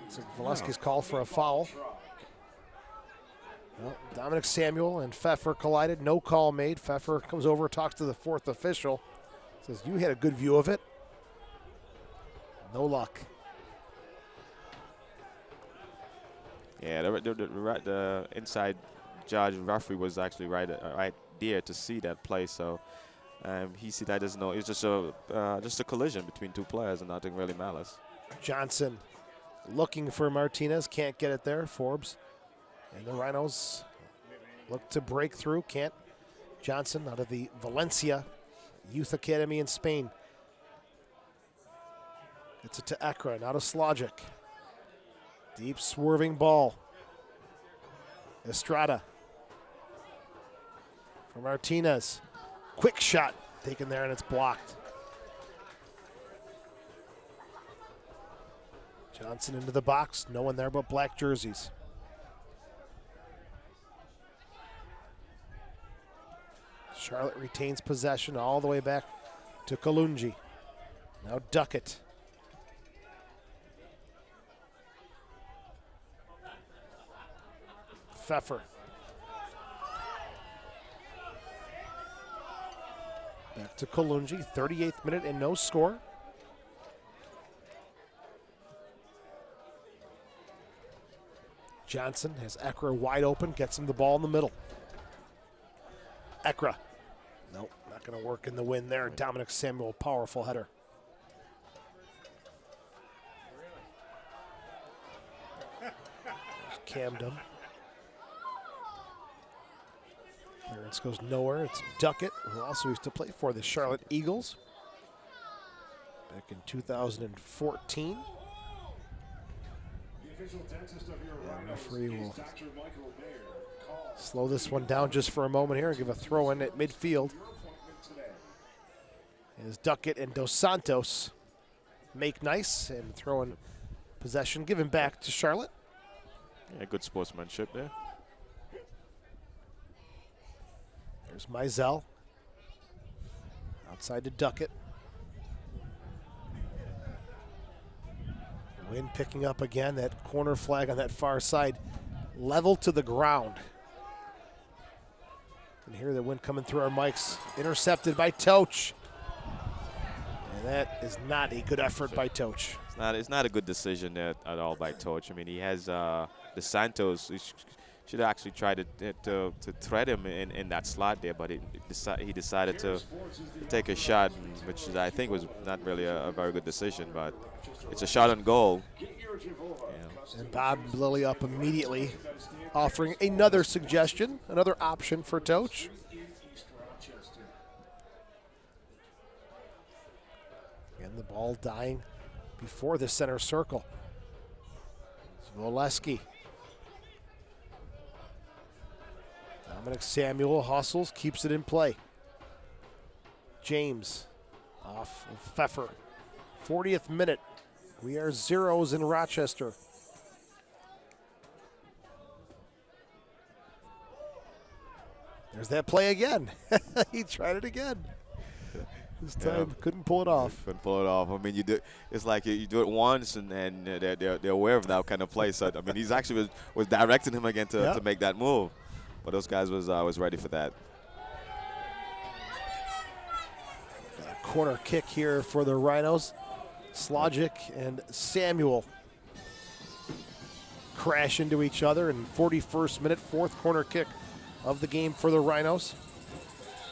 So Walewski's called for a foul. Well, Dominic Samuel and Pfeffer collided. No call made. Pfeffer comes over, talks to the fourth official. Says, you had a good view of it. No luck. Yeah, the inside judge referee was actually right there to see that play. So he see that doesn't know. It's just a collision between two players and nothing really malice. Johnson looking for Martinez, can't get it there. Forbes and the Rhinos look to break through, can't. Johnson out of the Valencia Youth Academy in Spain. Gets it to Ekra, now to Slogic. Deep swerving ball. Estrada for Martinez. Quick shot taken there, and it's blocked. Johnson into the box. No one there but black jerseys. Charlotte retains possession all the way back to Kalungi. Now Duckett. Pfeffer. Back to Kalungi, 38th minute and no score. Johnson has Ekra wide open, gets him the ball in the middle. Ekra. Nope, not going to work in the wind there. Dominic Samuel, powerful header. There's Camden. Clearance goes nowhere. It's Duckett, who also used to play for the Charlotte Eagles back in 2014. The referee will slow this one down just for a moment here and give a throw in at midfield. As Duckett and Dos Santos make nice and throw in possession, given back to Charlotte. Yeah, good sportsmanship there. There's Mizell. Outside to Duckett. Wind picking up again. That corner flag on that far side. Level to the ground. You can hear the wind coming through our mics. Intercepted by Toch. And that is not a good effort by Toch. It's not a good decision there at all by Toch. I mean, he has the Santos should have actually tried to thread him in that slot there, but he decided to take a shot, which I think was not really a very good decision, but it's a shot on goal. And Bob Lilly up immediately, offering another suggestion, another option for Toch. And the ball dying before the center circle. Zwoleski. Dominic Samuel hustles, keeps it in play. James off of Pfeffer. 40th minute. We are zeros in Rochester. There's that play again. He tried it again. This time couldn't pull it off. Couldn't pull it off. I mean, it's like you do it once, and they're aware of that kind of play. So I mean, he's actually was directing him again to make that move, but those guys was ready for that. Got a corner kick here for the Rhinos. Slogic and Samuel crash into each other in 41st minute, fourth corner kick of the game for the Rhinos.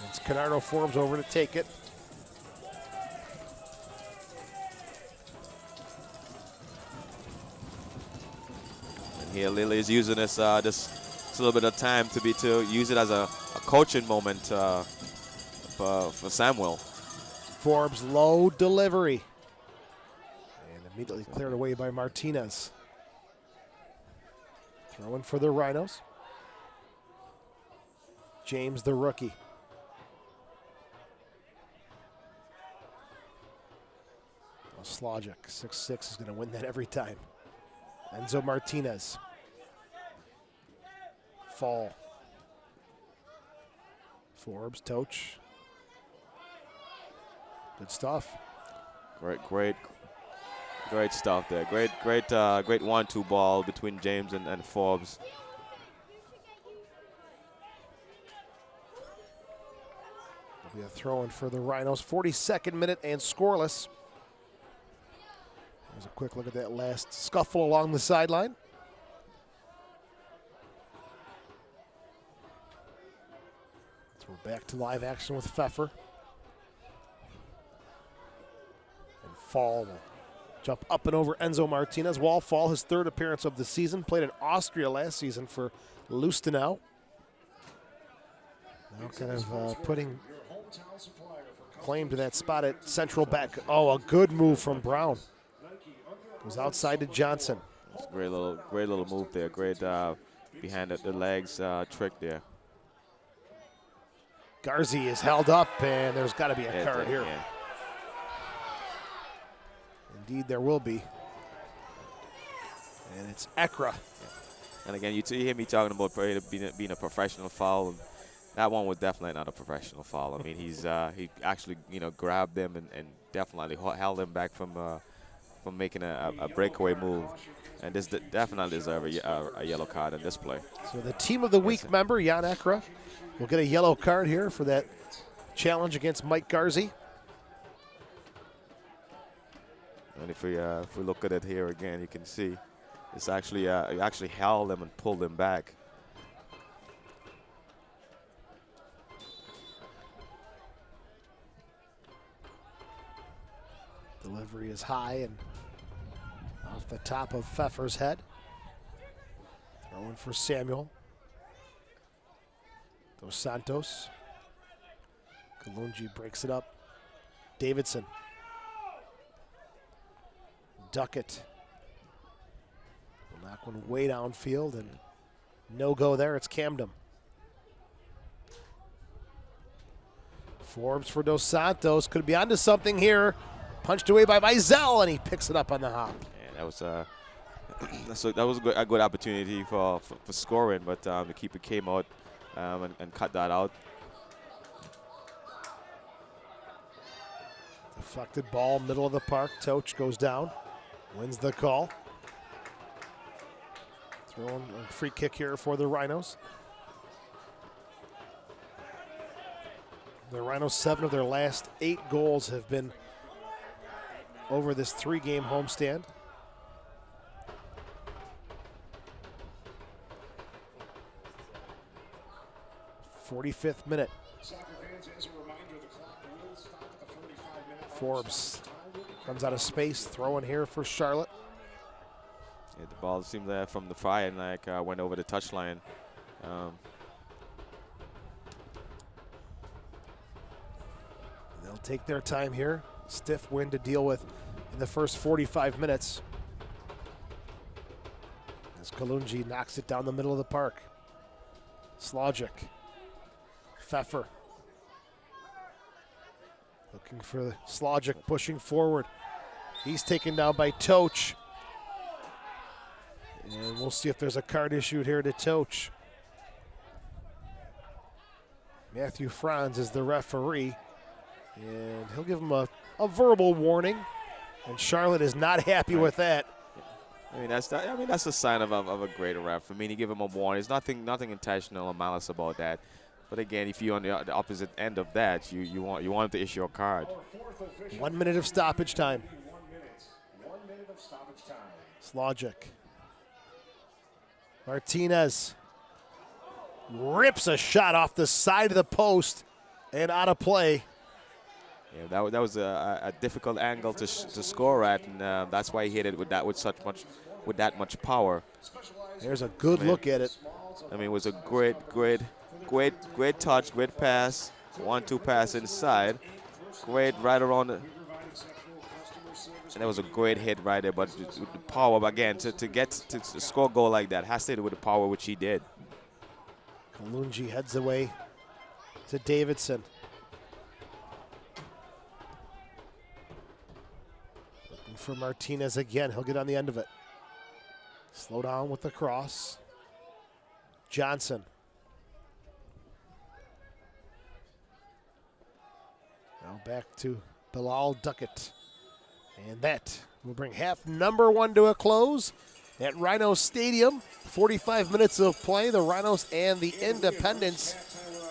It's KENARDO Forbes over to take it. And here Lilly is using this little bit of time to use it as a coaching moment for Samuel. Forbes low delivery. And immediately cleared away by Martinez. Throwing for the Rhinos. James, the rookie. Slogic, 6'6", is going to win that every time. Enzo Martinez. Fall. Forbes, Toch. Good stuff. Great stuff there. Great 1-2 ball between James and Forbes. Be a throw-in for the Rhinos. 42nd minute and scoreless. There's a quick look at that last scuffle along the sideline. So we're back to live action with Pfeffer. And Fall will jump up and over Enzo Martinez. Wallfall, his third appearance of the season. Played in Austria last season for Lustenau. Now kind of putting claim to that spot at central back. Oh, a good move from Brown. Goes outside to Johnson. It's a great little move there. Great behind the legs trick there. Garzi is held up, and there's got to be a card here. Yeah. Indeed, there will be. And it's Ekra. And again, you hear me talking about being a professional foul. That one was definitely not a professional foul. I mean, he actually grabbed them and definitely held them back from making a breakaway move. And this definitely deserves a yellow card in this play. So the Team of the Week member, Jan Ekra, will get a yellow card here for that challenge against Mike Garzi. And if we look at it here again, you can see it's actually he actually held them and pulled them back. Delivery is high and off the top of Pfeffer's head. Throwing for Samuel. Dos Santos. Kalungi breaks it up. Davidson. Duckett. Knock one way downfield and no go there. It's Camden. Forbes for Dos Santos. Could be onto something here. Punched away by Mizell, and he picks it up on the hop. Yeah, that was a good opportunity for scoring, but the keeper came out and cut that out. Deflected ball, middle of the park. Toch goes down, wins the call. Throwing a free kick here for the Rhinos. The Rhinos, 7 of their last 8 goals have been over this 3-game homestand. 45th minute. Forbes runs out of space, throwing here for Charlotte. Yeah, the ball seemed from the fire and went over the touchline. They'll take their time here. Stiff wind to deal with in the first 45 minutes. As Kalungi knocks it down the middle of the park. Slogic. Pfeffer. Looking for Slogic, pushing forward. He's taken down by Toch. And we'll see if there's a card issued here to Toch. Matthew Franz is the referee. And he'll give him a verbal warning. And Charlotte is not happy with that. I mean, that's a sign of a great ref. I mean, you give him a warning. There's nothing intentional or malice about that. But again, if you're on the opposite end of that, you want him to issue a card. 1 minute of stoppage time. 1 minute of stoppage time. Slogic. Martinez rips a shot off the side of the post and out of play. Yeah, that was a difficult angle to score at, and that's why he hit it with that much power. There's a good look at it. I mean, it was a great touch, great pass, 1-2 pass inside, great right around the. And that was a great hit right there, but with the power again to score a goal like that has to hit it with the power which he did. Kalungi heads away to Davidson. Looking for Martinez again. He'll get on the end of it. Slow down with the cross. Johnson. Now back to Bilal Duckett. And that will bring half number 1 to a close at Rhino Stadium. 45 minutes of play. The Rhinos and the Independents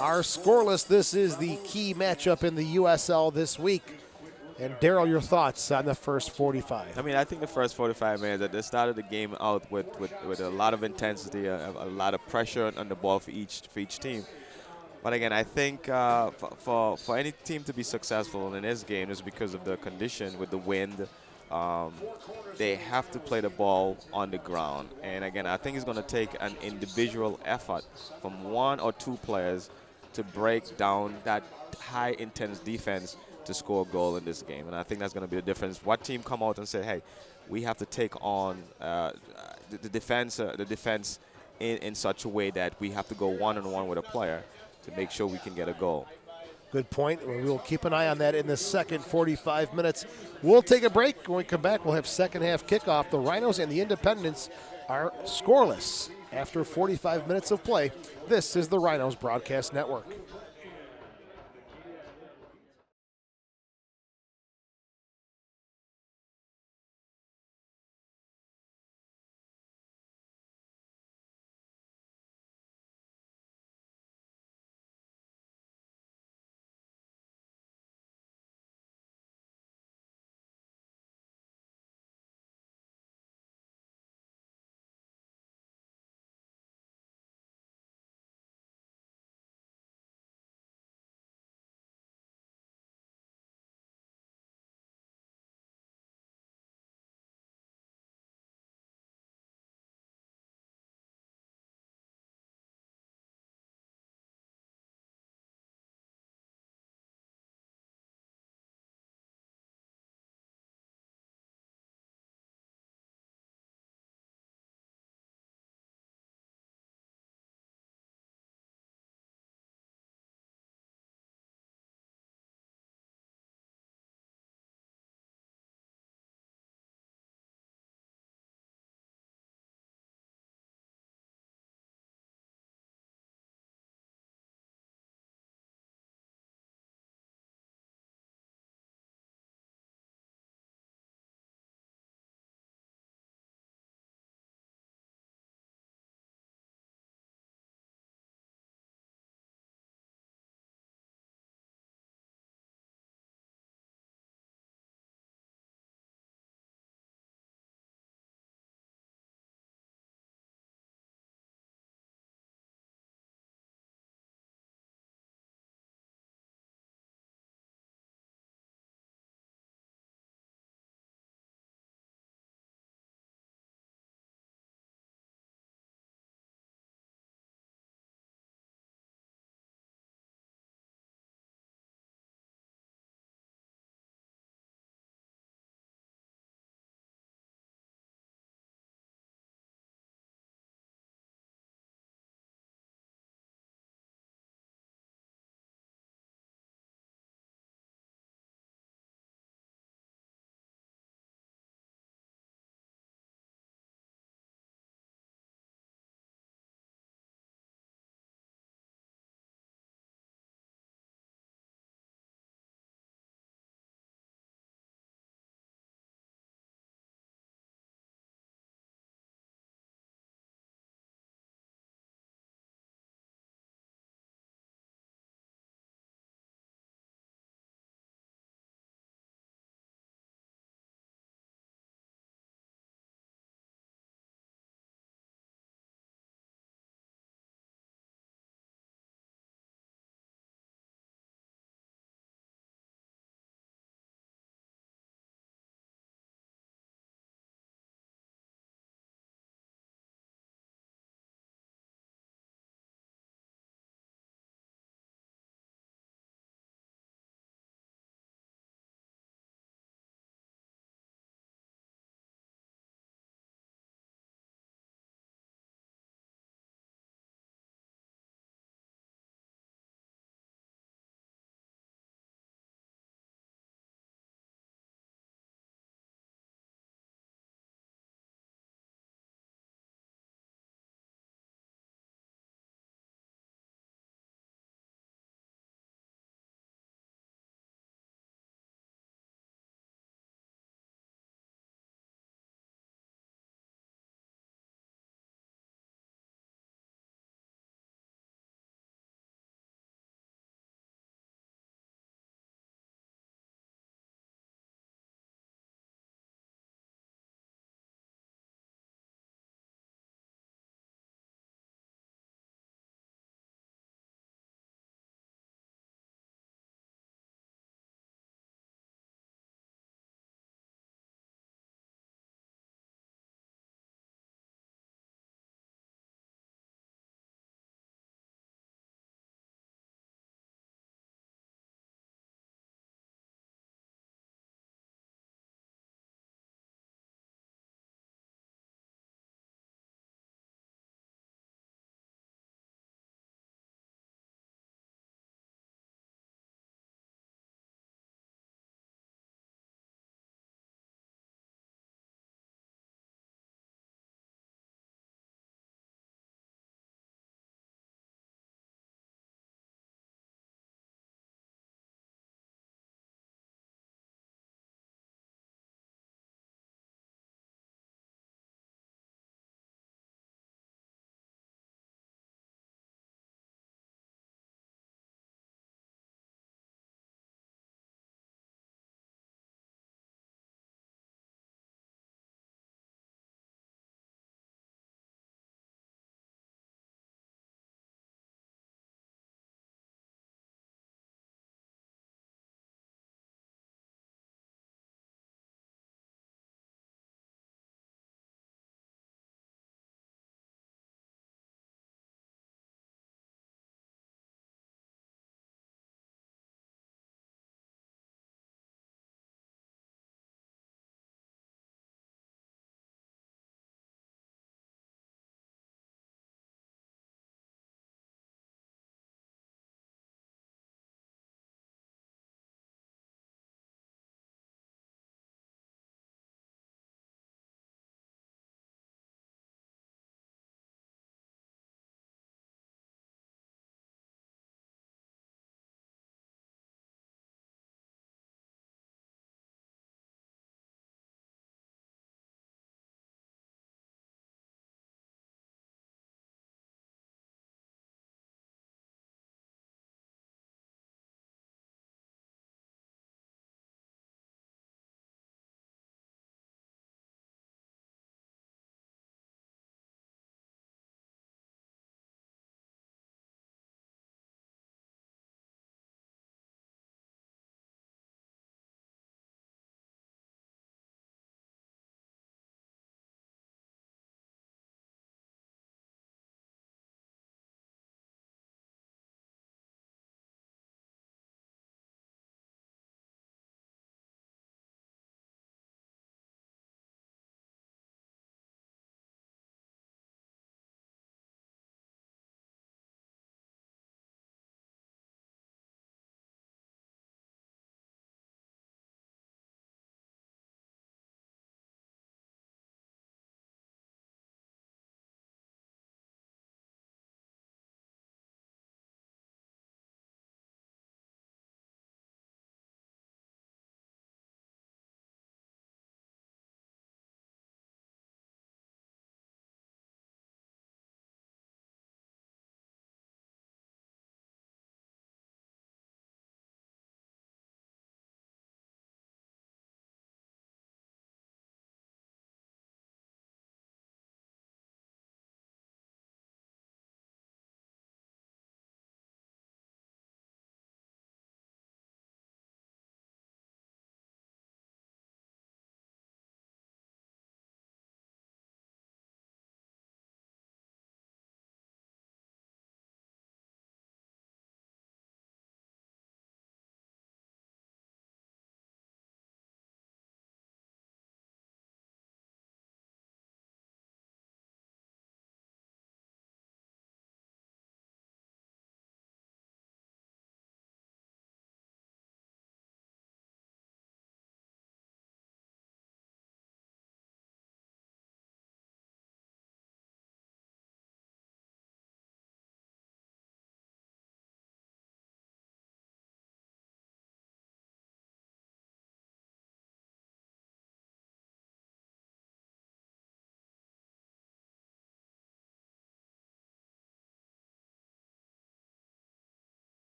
are scoreless. This is the key matchup in the USL this week. And Daryl, your thoughts on the first 45? I mean, I think the first 45 minutes, that they started the game out with a lot of intensity, a lot of pressure on the ball for each team. But again, I think for any team to be successful in this game is because of the condition with the wind. They have to play the ball on the ground. And again, I think it's going to take an individual effort from 1 or 2 players to break down that high intense defense to score a goal in this game. And I think that's going to be the difference. What team come out and say, hey, we have to take on the defense in such a way that we have to go one-on-one with a player to make sure we can get a goal. Good point. We will keep an eye on that in the second 45 minutes. We'll take a break. When we come back, we'll have second half kickoff. The Rhinos and the Independents are scoreless after 45 minutes of play. This is the Rhinos Broadcast Network.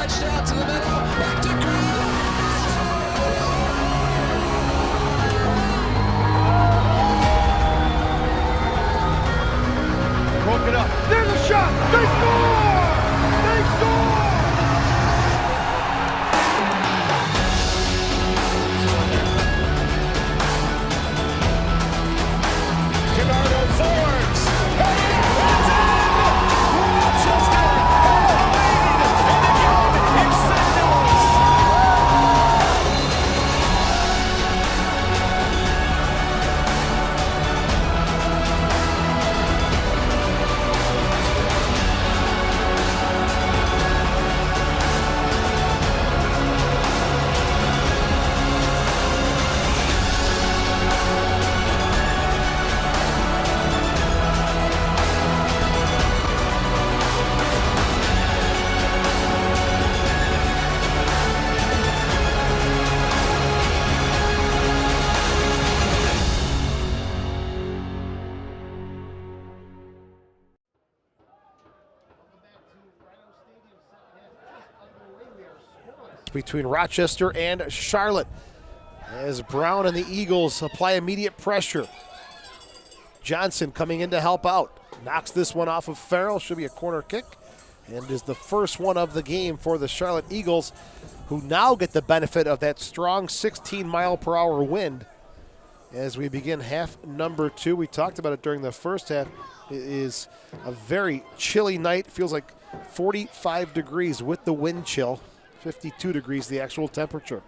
Stretched out to the middle. Back to GRINWIS. Broke it up. There's a shot. They score! They score! KENARDO forwards. It's in! Rochester has the lead, and again it's St. Louis. Between Rochester and Charlotte as Brown and the Eagles apply immediate pressure. Johnson coming in to help out. Knocks this one off of Farrell. Should be a corner kick. And is the first one of the game for the Charlotte Eagles, who now get the benefit of that strong 16-mile-per-hour wind as we begin half number 2. We talked about it during the first half. It is a very chilly night. Feels like 45 degrees with the wind chill. 52 degrees the actual temperature.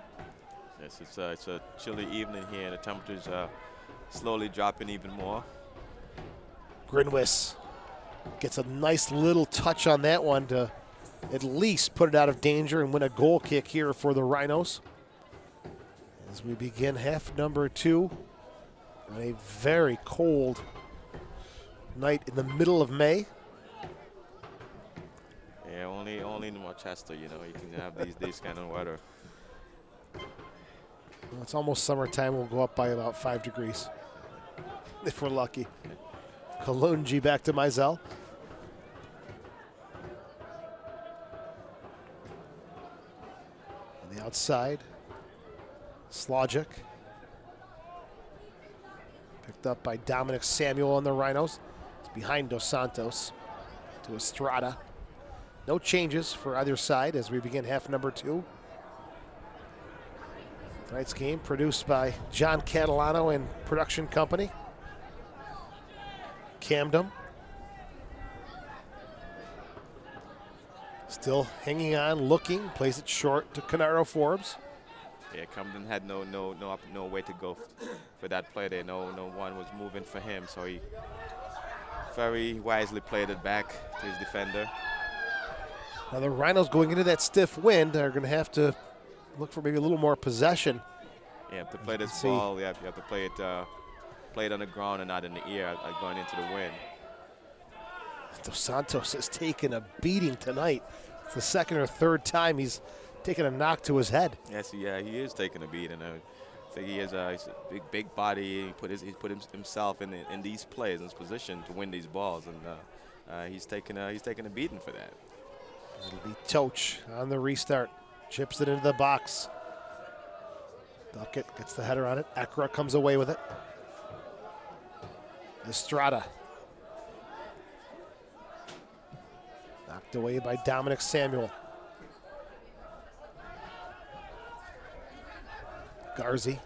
Yes, it's a chilly evening here, and the temperature's slowly dropping even more. GRINWIS gets a nice little touch on that one to at least put it out of danger and win a goal kick here for the Rhinos. As we begin half number 2 on a very cold night in the middle of May. Yeah, only in Rochester, you can have these kind of weather. Well, it's almost summertime. We'll go up by about 5 degrees if we're lucky. Kalunji back to Mizell. On the outside, Slogic. Picked up by Dominic Samuel on the Rhinos. It's behind Dos Santos to Estrada. No changes for either side as we begin half number 2. Tonight's game produced by John Catalano and Production Company. Camden still hanging on, looking, plays it short to KENARDO Forbes. Yeah, Camden had no way to go for that play there. No one was moving for him, so he very wisely played it back to his defender. Now the Rhinos going into that stiff wind are going to have to look for maybe a little more possession. Yeah, to play this ball, you have to play it on the ground and not in the air, going into the wind. Dos Santos has taken a beating tonight. It's the second or third time he's taken a knock to his head. Yes, yeah, he is taking a beating. I think he's a big body. He put himself in these plays, in this position to win these balls, and he's taking a beating for that. It'll be Toch on the restart. Chips it into the box. Duckett gets the header on it. Ekra comes away with it. Estrada. Knocked away by Dominic Samuel. Garzi.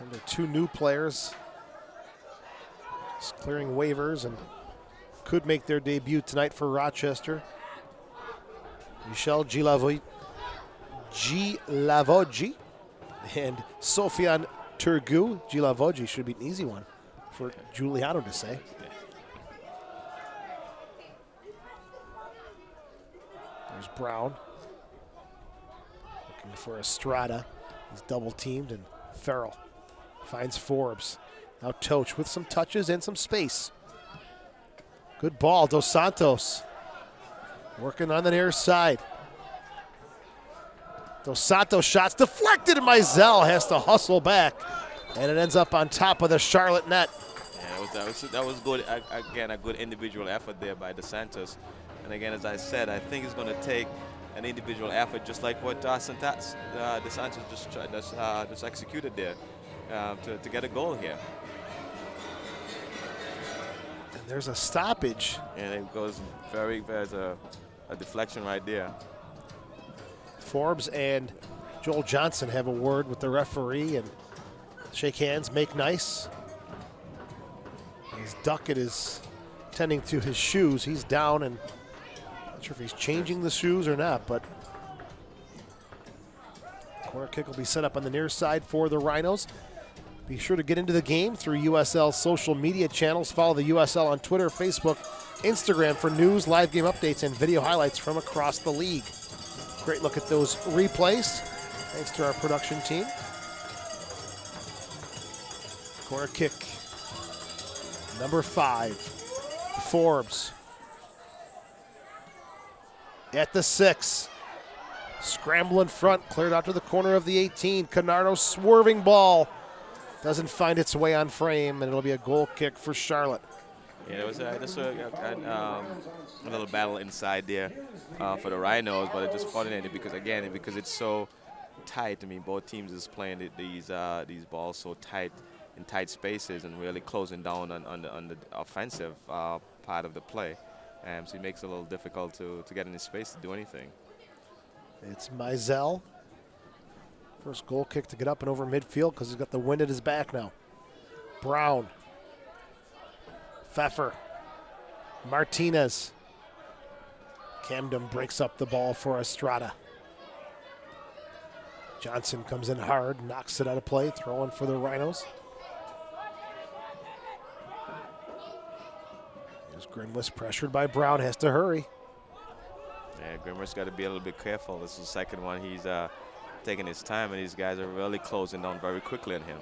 And there are 2 new players. Just clearing waivers and could make their debut tonight for Rochester. Michel Gilavogi and Sofian Turgu. Gilavogi should be an easy one for Giuliano to say. There's Brown. Looking for Estrada. He's double teamed, and Farrell finds Forbes. Now Toch with some touches and some space. Good ball, Dos Santos. Working on the near side. Dos Santos shots deflected, and Mizell has to hustle back. And it ends up on top of the Charlotte net. Yeah, that was good. Again, a good individual effort there by Dos Santos. And again, as I said, I think it's going to take an individual effort, just like what DeSantis just executed there to get a goal here. And there's a stoppage. And it goes there's a deflection right there. Forbes and Joel Johnson have a word with the referee and shake hands, make nice. As Duckett is tending to his shoes, he's down and not sure if he's changing the shoes or not, but corner kick will be set up on the near side for the Rhinos. Be sure to get into the game through USL's social media channels. Follow the USL on Twitter, Facebook, Instagram for news, live game updates, and video highlights from across the league. Great look at those replays. Thanks to our production team. Corner kick, number 5, Forbes. At the 6, scramble in front, cleared out to the corner of the 18. KENARDO swerving ball. Doesn't find its way on frame, and it'll be a goal kick for Charlotte. Yeah, there was just a little battle inside there for the Rhinos, but it just culminated because it's so tight. I mean, both teams is playing these balls so tight in tight spaces and really closing down on the offensive part of the play. So it makes it a little difficult to get into space to do anything. It's Mizell. First goal kick to get up and over midfield because he's got the wind at his back now. Brown. Pfeffer. Martinez. Camden breaks up the ball for Estrada. Johnson comes in hard, knocks it out of play, throwing for the Rhinos. Here's GRINWIS pressured by Brown, has to hurry. Yeah, GRINWIS got to be a little bit careful. This is the second one he's taking his time, and these guys are really closing down very quickly on him.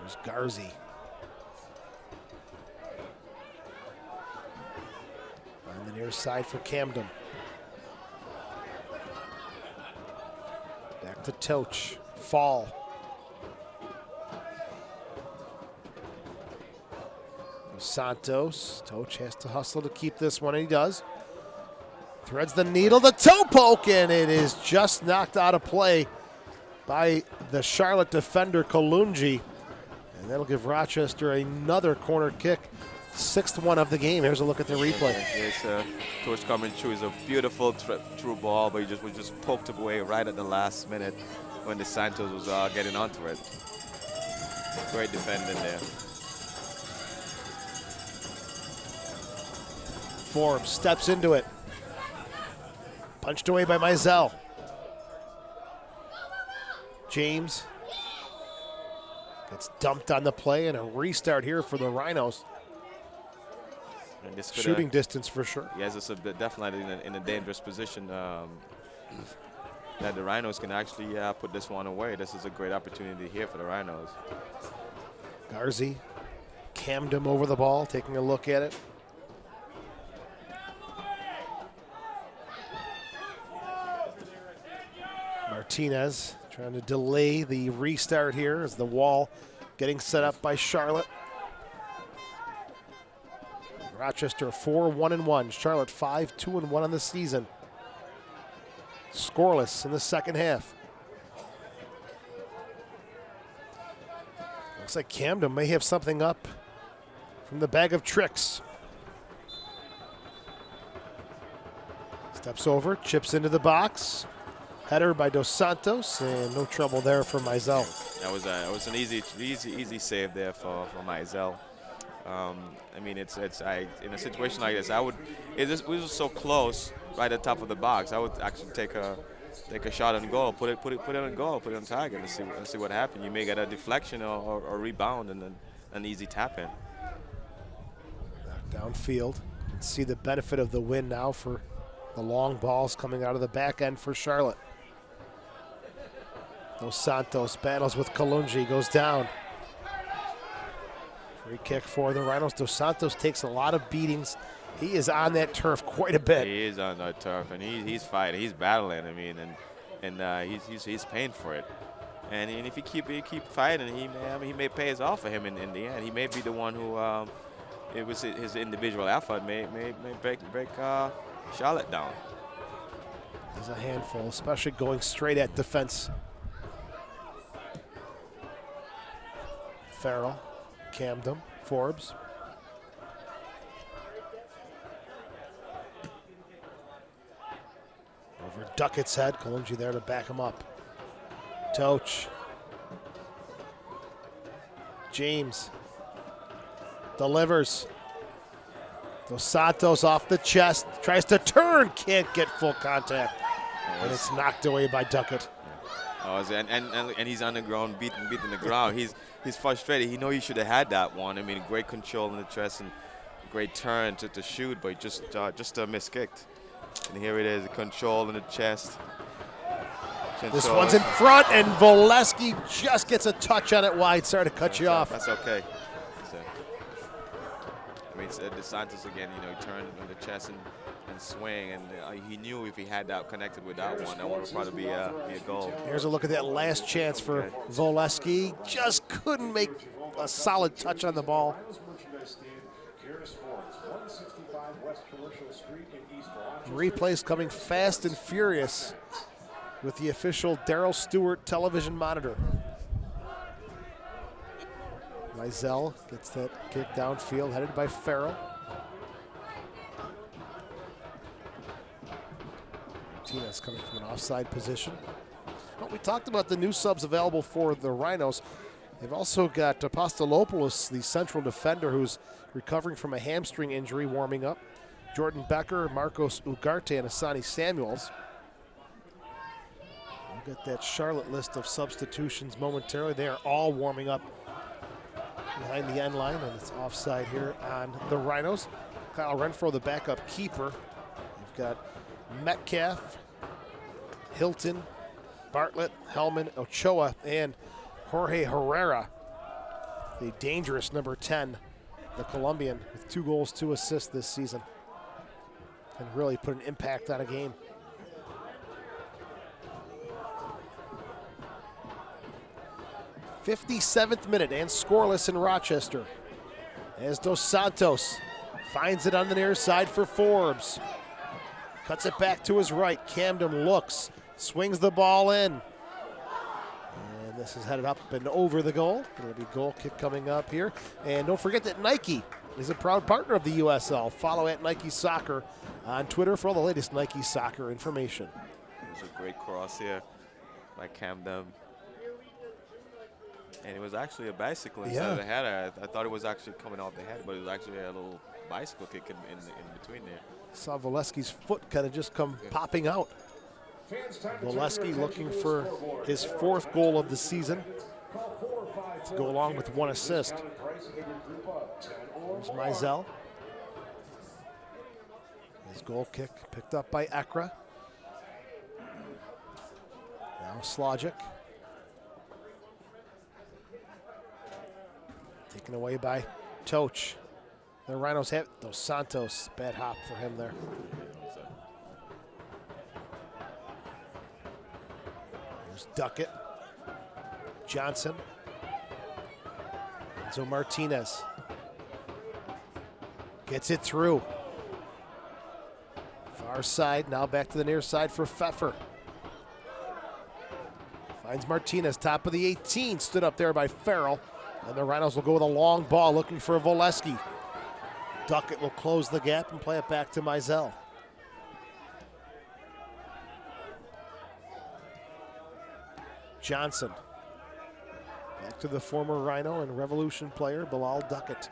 There's Garzi. On the near side for Camden. Back to Toch. Fall. Santos. Toch has to hustle to keep this one, and he does. Threads the needle, the toe poke, and it is just knocked out of play by the Charlotte defender, Kalungi. And that'll give Rochester another corner kick. 6th one of the game. Here's a look at the replay. Yes, Toch coming through is a beautiful through ball, but he was just poked away right at the last minute when the Santos was getting onto it. Great defending there. Forbes steps into it. Punched away by Mizell. James gets dumped on the play, and a restart here for the Rhinos. And this Shooting distance for sure. Yes, it's definitely in a dangerous position that the Rhinos can actually put this one away. This is a great opportunity here for the Rhinos. Garzi cammed him over the ball, taking a look at it. Martinez trying to delay the restart here as the wall getting set up by Charlotte. Rochester 4-1-1. Charlotte 5-2-1 on the season. Scoreless in the second half. Looks like Camden may have something up from the bag of tricks. Steps over, chips into the box. Header by Dos Santos, and no trouble there for Mizell. That was an easy save there for Mizell. I mean, in a situation like this, it was so close, right at the top of the box. I would actually take a shot on goal, put it on goal, put it on target, and see what happened. You may get a deflection or rebound and then an easy tap in. Downfield, you can see the benefit of the win now for the long balls coming out of the back end for Charlotte. Dos Santos battles with Kalungi, goes down. Free kick for the Rhinos. Dos Santos takes a lot of beatings. He is on that turf quite a bit. He is on that turf, and he's fighting, he's battling. I mean, and he's paying for it. And if he keep fighting, he may pay us off for him in the end. He may be the one who it was his individual effort may break Charlotte down. He's a handful, especially going straight at defense. Farrell, Camden, Forbes. Over Duckett's head, Kalungi there to back him up. Toch. James delivers. Dos Santos off the chest, tries to turn, can't get full contact. And it's knocked away by Duckett. Oh, and he's on the ground, beating the ground. He's frustrated. He knows he should have had that one. I mean, great control in the chest and great turn to shoot, but just miskicked. And here it is, control in the chest. This one's in front, and Voleski just gets a touch on it wide. Sorry to cut you off. That's okay. So, I mean, DeSantis again, you know, he turned on the chest and swing, and he knew if he had that connected with that one would probably be a goal. Here's a look at that last chance for Voleski. Just couldn't make a solid touch on the ball. Replays coming fast and furious with the official Darryl Stewart television monitor. Mizell gets that kick downfield, headed by Farrell. Martinez coming from an offside position. Well, we talked about the new subs available for the Rhinos. They've also got Apostolopoulos, the central defender, who's recovering from a hamstring injury, warming up. Jordan Becker, Marcos Ugarte, and Asani Samuels. We'll get that Charlotte list of substitutions momentarily. They are all warming up behind the end line, and it's offside here on the Rhinos. Kyle Renfro, the backup keeper. You've got Metcalf, Hilton, Bartlett, Hellman, Ochoa, and Jorge Herrera, the dangerous number 10, the Colombian, with 2 goals, 2 assists this season. Can really put an impact on a game. '57th minute and scoreless in Rochester as Dos Santos finds it on the near side for Forbes. Cuts it back to his right. Camden looks, swings the ball in. And this is headed up and over the goal. It'll be goal kick coming up here. And don't forget that Nike is a proud partner of the USL. Follow at Nike Soccer on Twitter for all the latest Nike Soccer information. It was a great cross here by Camden. And it was actually a bicycle instead of a header. I thought it was actually coming off the head, but it was actually a little bicycle kick in between there. Saw Voleski's foot kind of just come popping out. Voleski looking for his 4th goal of the season to go along with 1 assist. There's Mizell. His goal kick picked up by Ekra. Now Slogic. Taken away by Toch. The Rhinos have Dos Santos. Bad hop for him there. There's Duckett. Johnson. Enzo Martinez. Gets it through. Far side, now back to the near side for Pfeffer. Finds Martinez, top of the 18. Stood up there by Farrell. And the Rhinos will go with a long ball looking for Voleski. Duckett will close the gap and play it back to Mizell. Johnson. Back to the former Rhino and Revolution player, Bilal Duckett.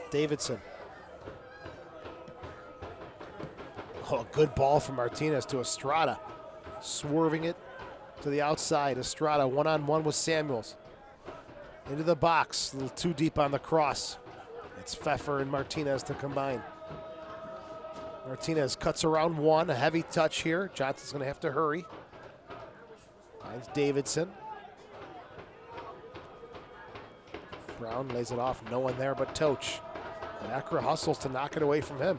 Davidson. Oh, a good ball from Martinez to Estrada. Swerving it to the outside. Estrada one-on-one with Samuels. Into the box, a little too deep on the cross. It's Pfeffer and Martinez to combine. Martinez cuts around 1, a heavy touch here. Johnson's gonna have to hurry. Finds Davidson. Brown lays it off, no one there but Toch. And Ekra hustles to knock it away from him.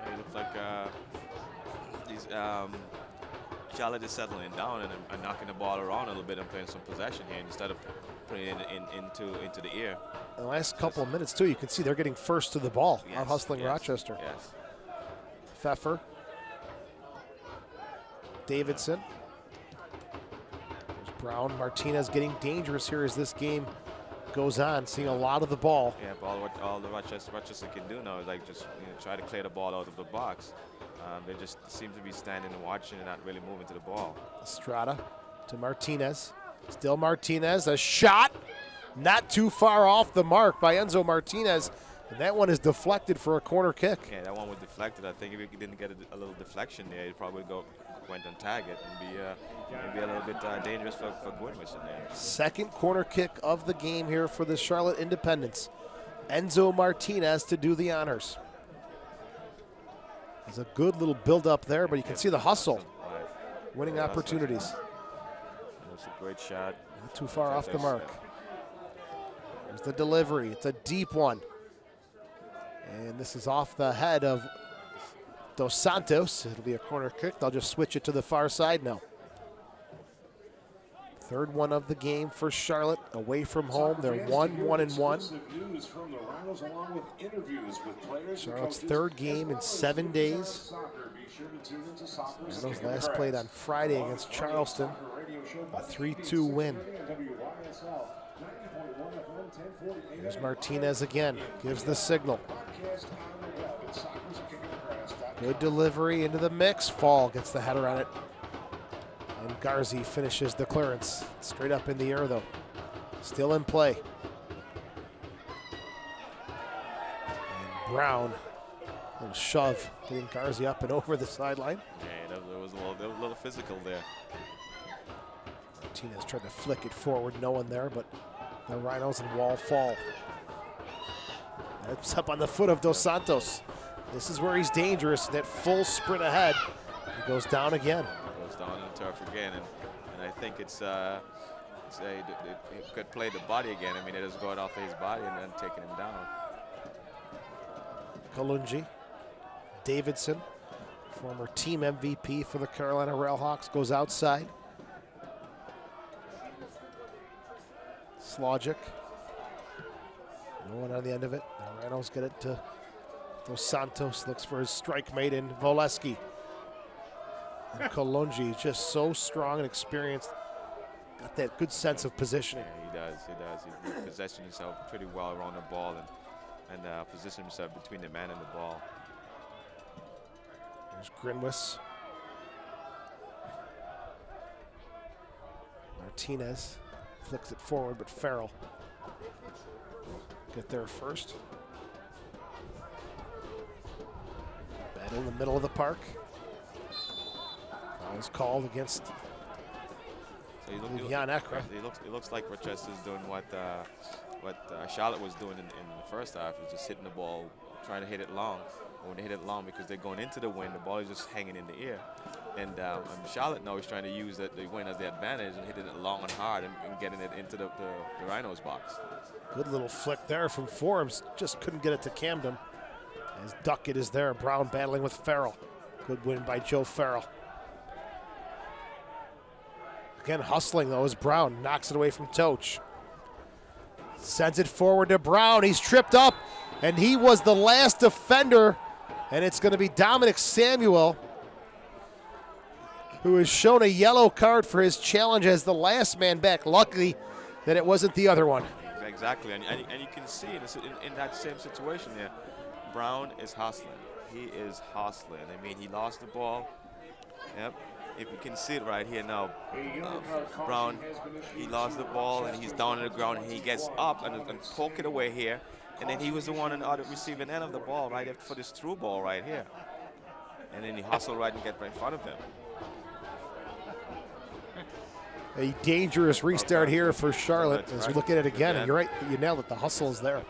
It looks like Charlotte is settling down and knocking the ball around a little bit and playing some possession here instead of putting it into the ear. In the last couple of minutes, too, you can see they're getting first to the ball, Yes, out hustling yes, Rochester. Yes. Pfeffer. Davidson. There's Brown. Martinez getting dangerous here as this game goes on, seeing a lot of the ball. Yeah, but all the Rochester can do now is like just try to clear the ball out of the box. They just seem to be standing and watching and not really moving to the ball. Estrada to Martinez. Still Martinez, a shot not too far off the mark by Enzo Martinez. And that one is deflected for a corner kick. Yeah, that one was deflected. I think if he didn't get a little deflection there, he'd probably went and tag it and be a little bit dangerous for GRINWIS in there. Second corner kick of the game here for the Charlotte Independents. Enzo Martinez to do the honors. There's a good little build-up there, but you can see the hustle. Right. Winning Yeah, opportunities. That's a great shot. Not too far off the mark. There's the delivery. It's a deep one. And this is off the head of Dos Santos. It'll be a corner kick. They'll just switch it to the far side now. Third one of the game for Charlotte. Away from home, they're 1-1-1. News from the Rhinos along with interviews with players. Charlotte's third game in 7 days. Rhinos last played on Friday against Charleston. A 3-2 win. Here's Martinez again. Gives the signal. Good delivery into the mix. Fall gets the header on it. And Garzi finishes the clearance. Straight up in the air, though. Still in play. And Brown, a little shove, getting Garzi up and over the sideline. Yeah, that was a little physical there. Martinez tried to flick it forward, no one there, but the Rhinos and Wall fall. It's up on the foot of Dos Santos. This is where he's dangerous. That full sprint ahead. He goes down again. Goes down in the turf again, and I think it could play the body again. I mean, it is going off his body and then taking him down. Kalungi. Davidson, former team MVP for the Carolina Railhawks, goes outside. Slogic. No one on the end of it. The Rhinos get it to Dos Santos. Looks for his strike mate in Voleski. And Kalungi, just so strong and experienced. Got that good sense of positioning. Yeah, he does. He positions himself pretty well around the ball and position himself between the man and the ball. There's GRINWIS. Martinez flicks it forward, but Farrell get there first. Battle in the middle of the park. Foul was called against Jan Ekra. It looks like Rochester's doing what Charlotte was doing in the first half, is just hitting the ball, trying to hit it long. When they hit it long, because they're going into the wind, the ball is just hanging in the air. And Charlotte now is trying to use the wind as the advantage and hitting it long and hard and getting it into the Rhinos box. Good little flick there from Forbes. Just couldn't get it to Camden. As Duckett is there. Brown battling with Farrell. Good win by Joe Farrell. Again, hustling, though, as Brown knocks it away from Toch. Sends it forward to Brown. He's tripped up, and he was the last defender. And it's going to be Dominic Samuel, who has shown a yellow card for his challenge as the last man back. Luckily that it wasn't the other one. Exactly, and you can see in that same situation there, Brown is hustling. He is hustling. I mean, he lost the ball. Yep. If you can see it right here now, Brown, he lost the ball and he's down on the ground and he gets up and poke it away here. And then he was the one on the other receiving end of the ball right for this through ball right here. And then he hustled right and get right in front of him. A dangerous restart here for Charlotte as we look at it again. And you're right, you nailed it. The hustle is there.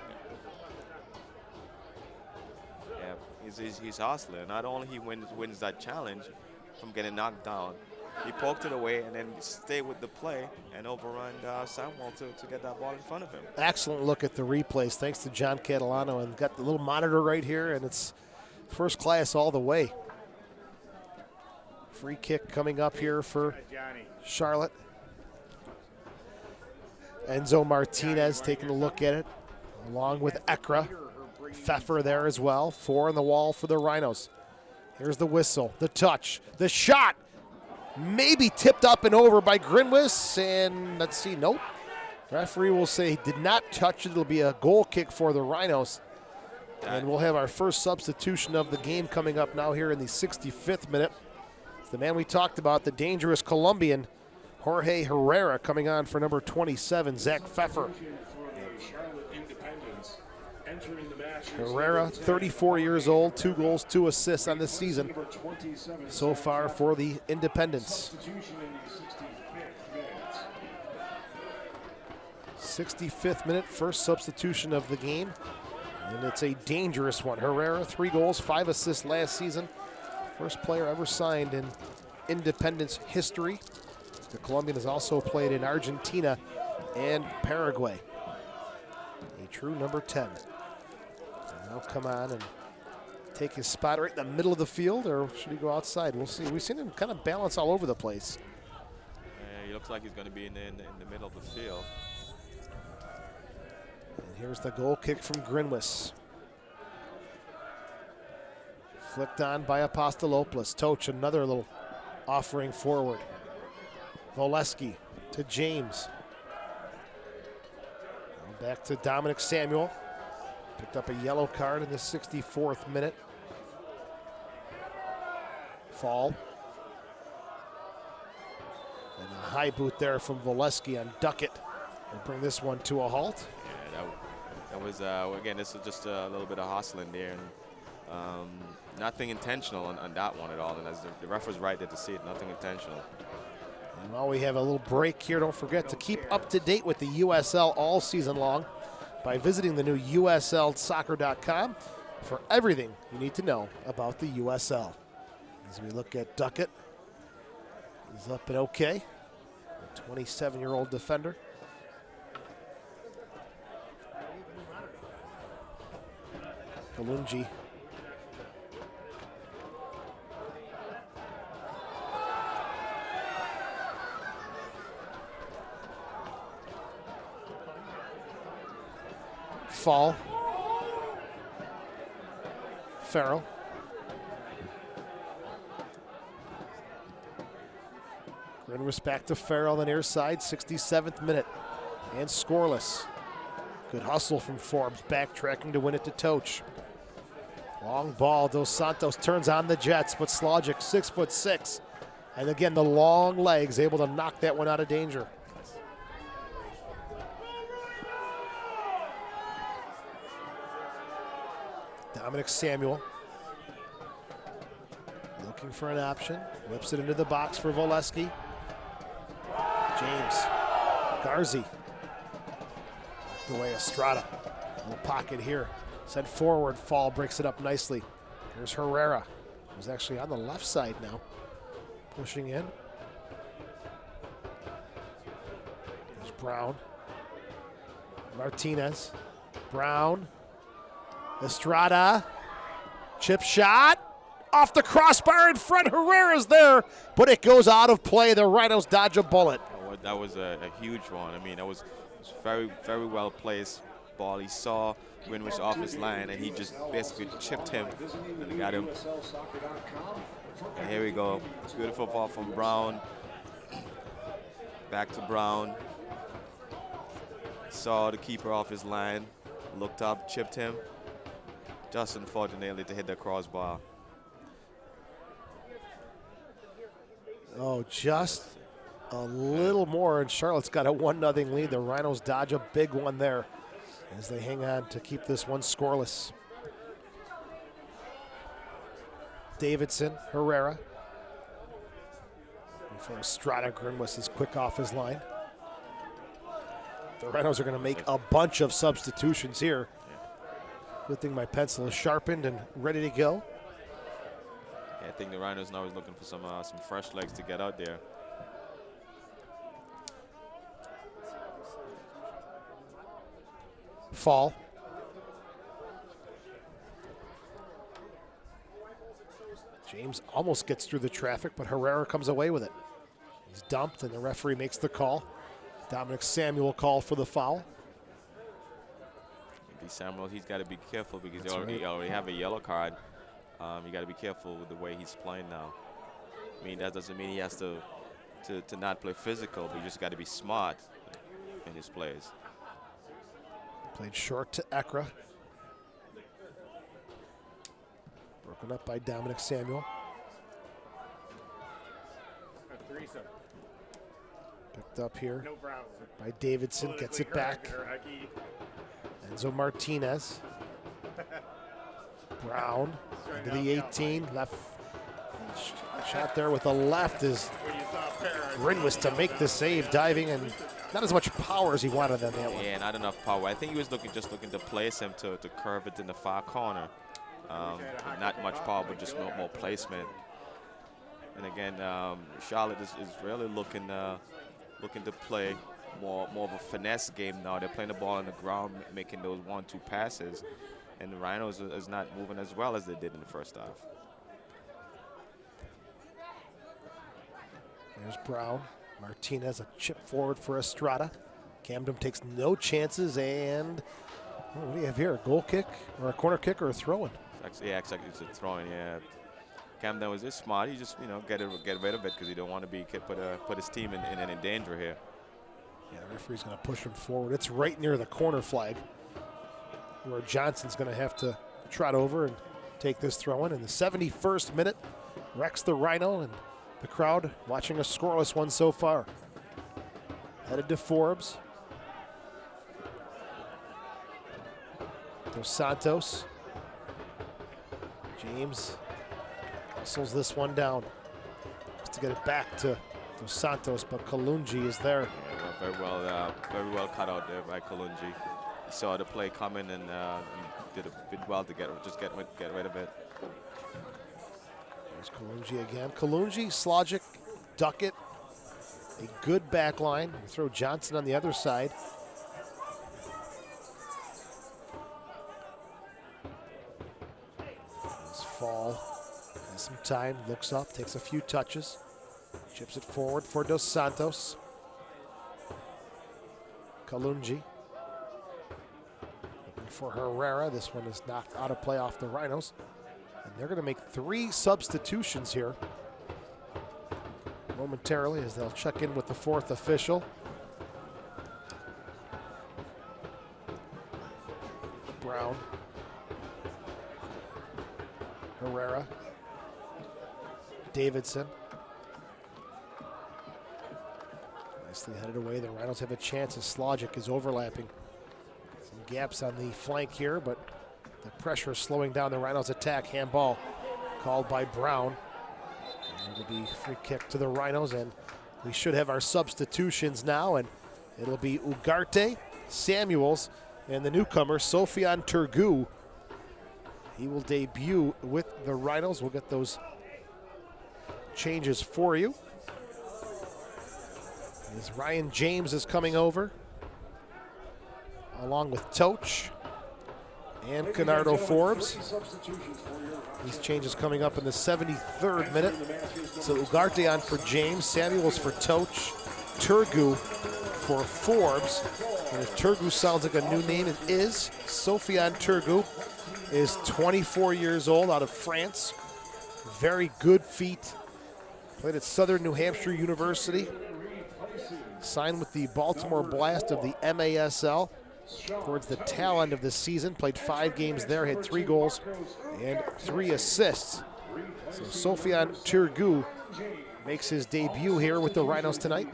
Yeah, he's hustling. Not only he wins that challenge from getting knocked down, he poked it away and then stayed with the play and overrun Samuel to get that ball in front of him. Excellent look at the replays, thanks to John Catalano, and got the little monitor right here, and it's first class all the way. Free kick coming up here for Charlotte. Enzo Martinez taking a look at it, along with Ekra. Pfeffer there as well. 4 on the wall for the Rhinos. Here's the whistle, the touch, the shot. Maybe tipped up and over by GRINWIS, and let's see, nope. Referee will say he did not touch it. It'll be a goal kick for the Rhinos. And we'll have our first substitution of the game coming up now here in the 65th minute. It's the man we talked about, the dangerous Colombian, Jorge Herrera, coming on for number 27, Zach Pfeffer. Herrera, 34 years old, 2 goals, 2 assists on this season so far for the Independents. 65th minute, first substitution of the game. And it's a dangerous one. Herrera, 3 goals, 5 assists last season. First player ever signed in Independence history. The Colombian has also played in Argentina and Paraguay. A true number 10. And now come on and take his spot right in the middle of the field, or should he go outside? We'll see. We've seen him kind of balance all over the place. He looks like he's going to be in the middle of the field. And here's the goal kick from GRINWIS. Flicked on by Apostolopoulos. Toch, another little offering forward. Voleski to James. Back to Dominic Samuel. Picked up a yellow card in the 64th minute. Fall. And a high boot there from Voleski on Duckett. We'll bring this one to a halt. Yeah, that was, again, this was just a little bit of hustling there. And nothing intentional on that one at all. And as the ref was right there to see it, nothing intentional. And while we have a little break here, don't forget to keep up to date with the USL all season long by visiting the new USLsoccer.com for everything you need to know about the USL. As we look at Duckett, he's up and okay. A 27-year-old defender. Kalunji. Fall. Farrell. GRINWIS back to Farrell on the near side, 67th minute, and scoreless. Good hustle from Forbes, backtracking to win it to Toch. Long ball, Dos Santos turns on the Jets, but Slogic, 6'6", and again the long legs able to knock that one out of danger. Dominic Samuel looking for an option, whips it into the box for Voleski. James Garzi, the way Estrada, little pocket here, sent forward. Fall breaks it up nicely. Here's Herrera, who's actually on the left side now, pushing in. There's Brown, Martinez, Brown. Estrada, chip shot, off the crossbar in front. Herrera's there, but it goes out of play. The Rhinos dodge a bullet. That was a huge one. I mean, that was very, very well placed ball. He saw GRINWIS off his line, and he just basically chipped him and got him. And here we go. Beautiful ball from Brown. Back to Brown. Saw the keeper off his line, looked up, chipped him. Just unfortunately to hit the crossbar. Oh, just a little more, and Charlotte's got a 1-0 lead. The Rhinos dodge a big one there as they hang on to keep this one scoreless. Davidson, Herrera. And for Estrada, GRINWIS is quick off his line. The Rhinos are going to make a bunch of substitutions here. Good thing my pencil is sharpened and ready to go. Yeah, I think the Rhinos now is looking for some fresh legs to get out there. Fall. James almost gets through the traffic, but Herrera comes away with it. He's dumped, and the referee makes the call. Dominic Samuel called for the foul. Samuel, he's got to be careful because That's he right. already have a yellow card. You got to be careful with the way he's playing now. I mean, that doesn't mean he has to not play physical, but you just got to be smart in his plays. Played short to Ekra. Broken up by Dominic Samuel. Picked up here by Davidson, gets it back. Enzo Martinez. Brown into the 18, left shot there with the left is GRINWIS to make the save, diving, and not as much power as he wanted on that one. Yeah, not enough power. I think he was just looking to place him to curve it in the far corner. Not much power, but just more placement. And again, Charlotte is really looking to play more of a finesse game now. They're playing the ball on the ground, making those 1-2 passes. And the Rhinos is not moving as well as they did in the first half. There's Brown. Martinez, a chip forward for Estrada. Camden takes no chances, and what do you have here? A goal kick, or a corner kick, or a throw-in? Yeah, exactly. It's a throw-in. Yeah, Camden was just smart. He just get rid of it because he don't want to put his team in any danger here. Yeah, the referee's going to push him forward. It's right near the corner flag, where Johnson's going to have to trot over and take this throw-in. In the 71st minute, Rex the Rhino and the crowd watching a scoreless one so far. Headed to Forbes. Dos Santos. James hustles this one down. Has to get it back to Dos Santos, but Kalungi is there. Yeah, very well cut out there by Kalungi. He saw the play coming and did a bit well to get rid of it. There's Kalungi again. Kalungi, Slogic, Duckett. A good back line. You throw Johnson on the other side. This Fall has some time, looks up, takes a few touches. Chips it forward for Dos Santos. Kalungi. Looking for Herrera. This one is knocked out of play off the Rhinos. And they're going to make 3 substitutions here momentarily as they'll check in with the 4th official. Brown. Herrera. Davidson. Nicely headed away. The Rhinos have a chance as Slogic is overlapping. Some gaps on the flank here, but the pressure is slowing down the Rhinos' attack. Handball called by Brown. And it'll be free kick to the Rhinos, and we should have our substitutions now, and it'll be Ugarte, Samuels, and the newcomer, Sofian Turgu. He will debut with the Rhinos. We'll get those changes for you. As Ryan James is coming over, along with Toch and KENARDO Forbes. These changes coming up in the 73rd minute. So Ugarte on for James, Samuels for Toch, Turgu for Forbes. And if Turgu sounds like a new name, it is. Sofian Turgu is 24 years old, out of France. Very good feet. Played at Southern New Hampshire University. Signed with the Baltimore Blast of the MASL towards the tail end of the season. Played 5 games there, had 3 goals and 3 assists. So Sofian Turgu makes his debut here with the Rhinos tonight.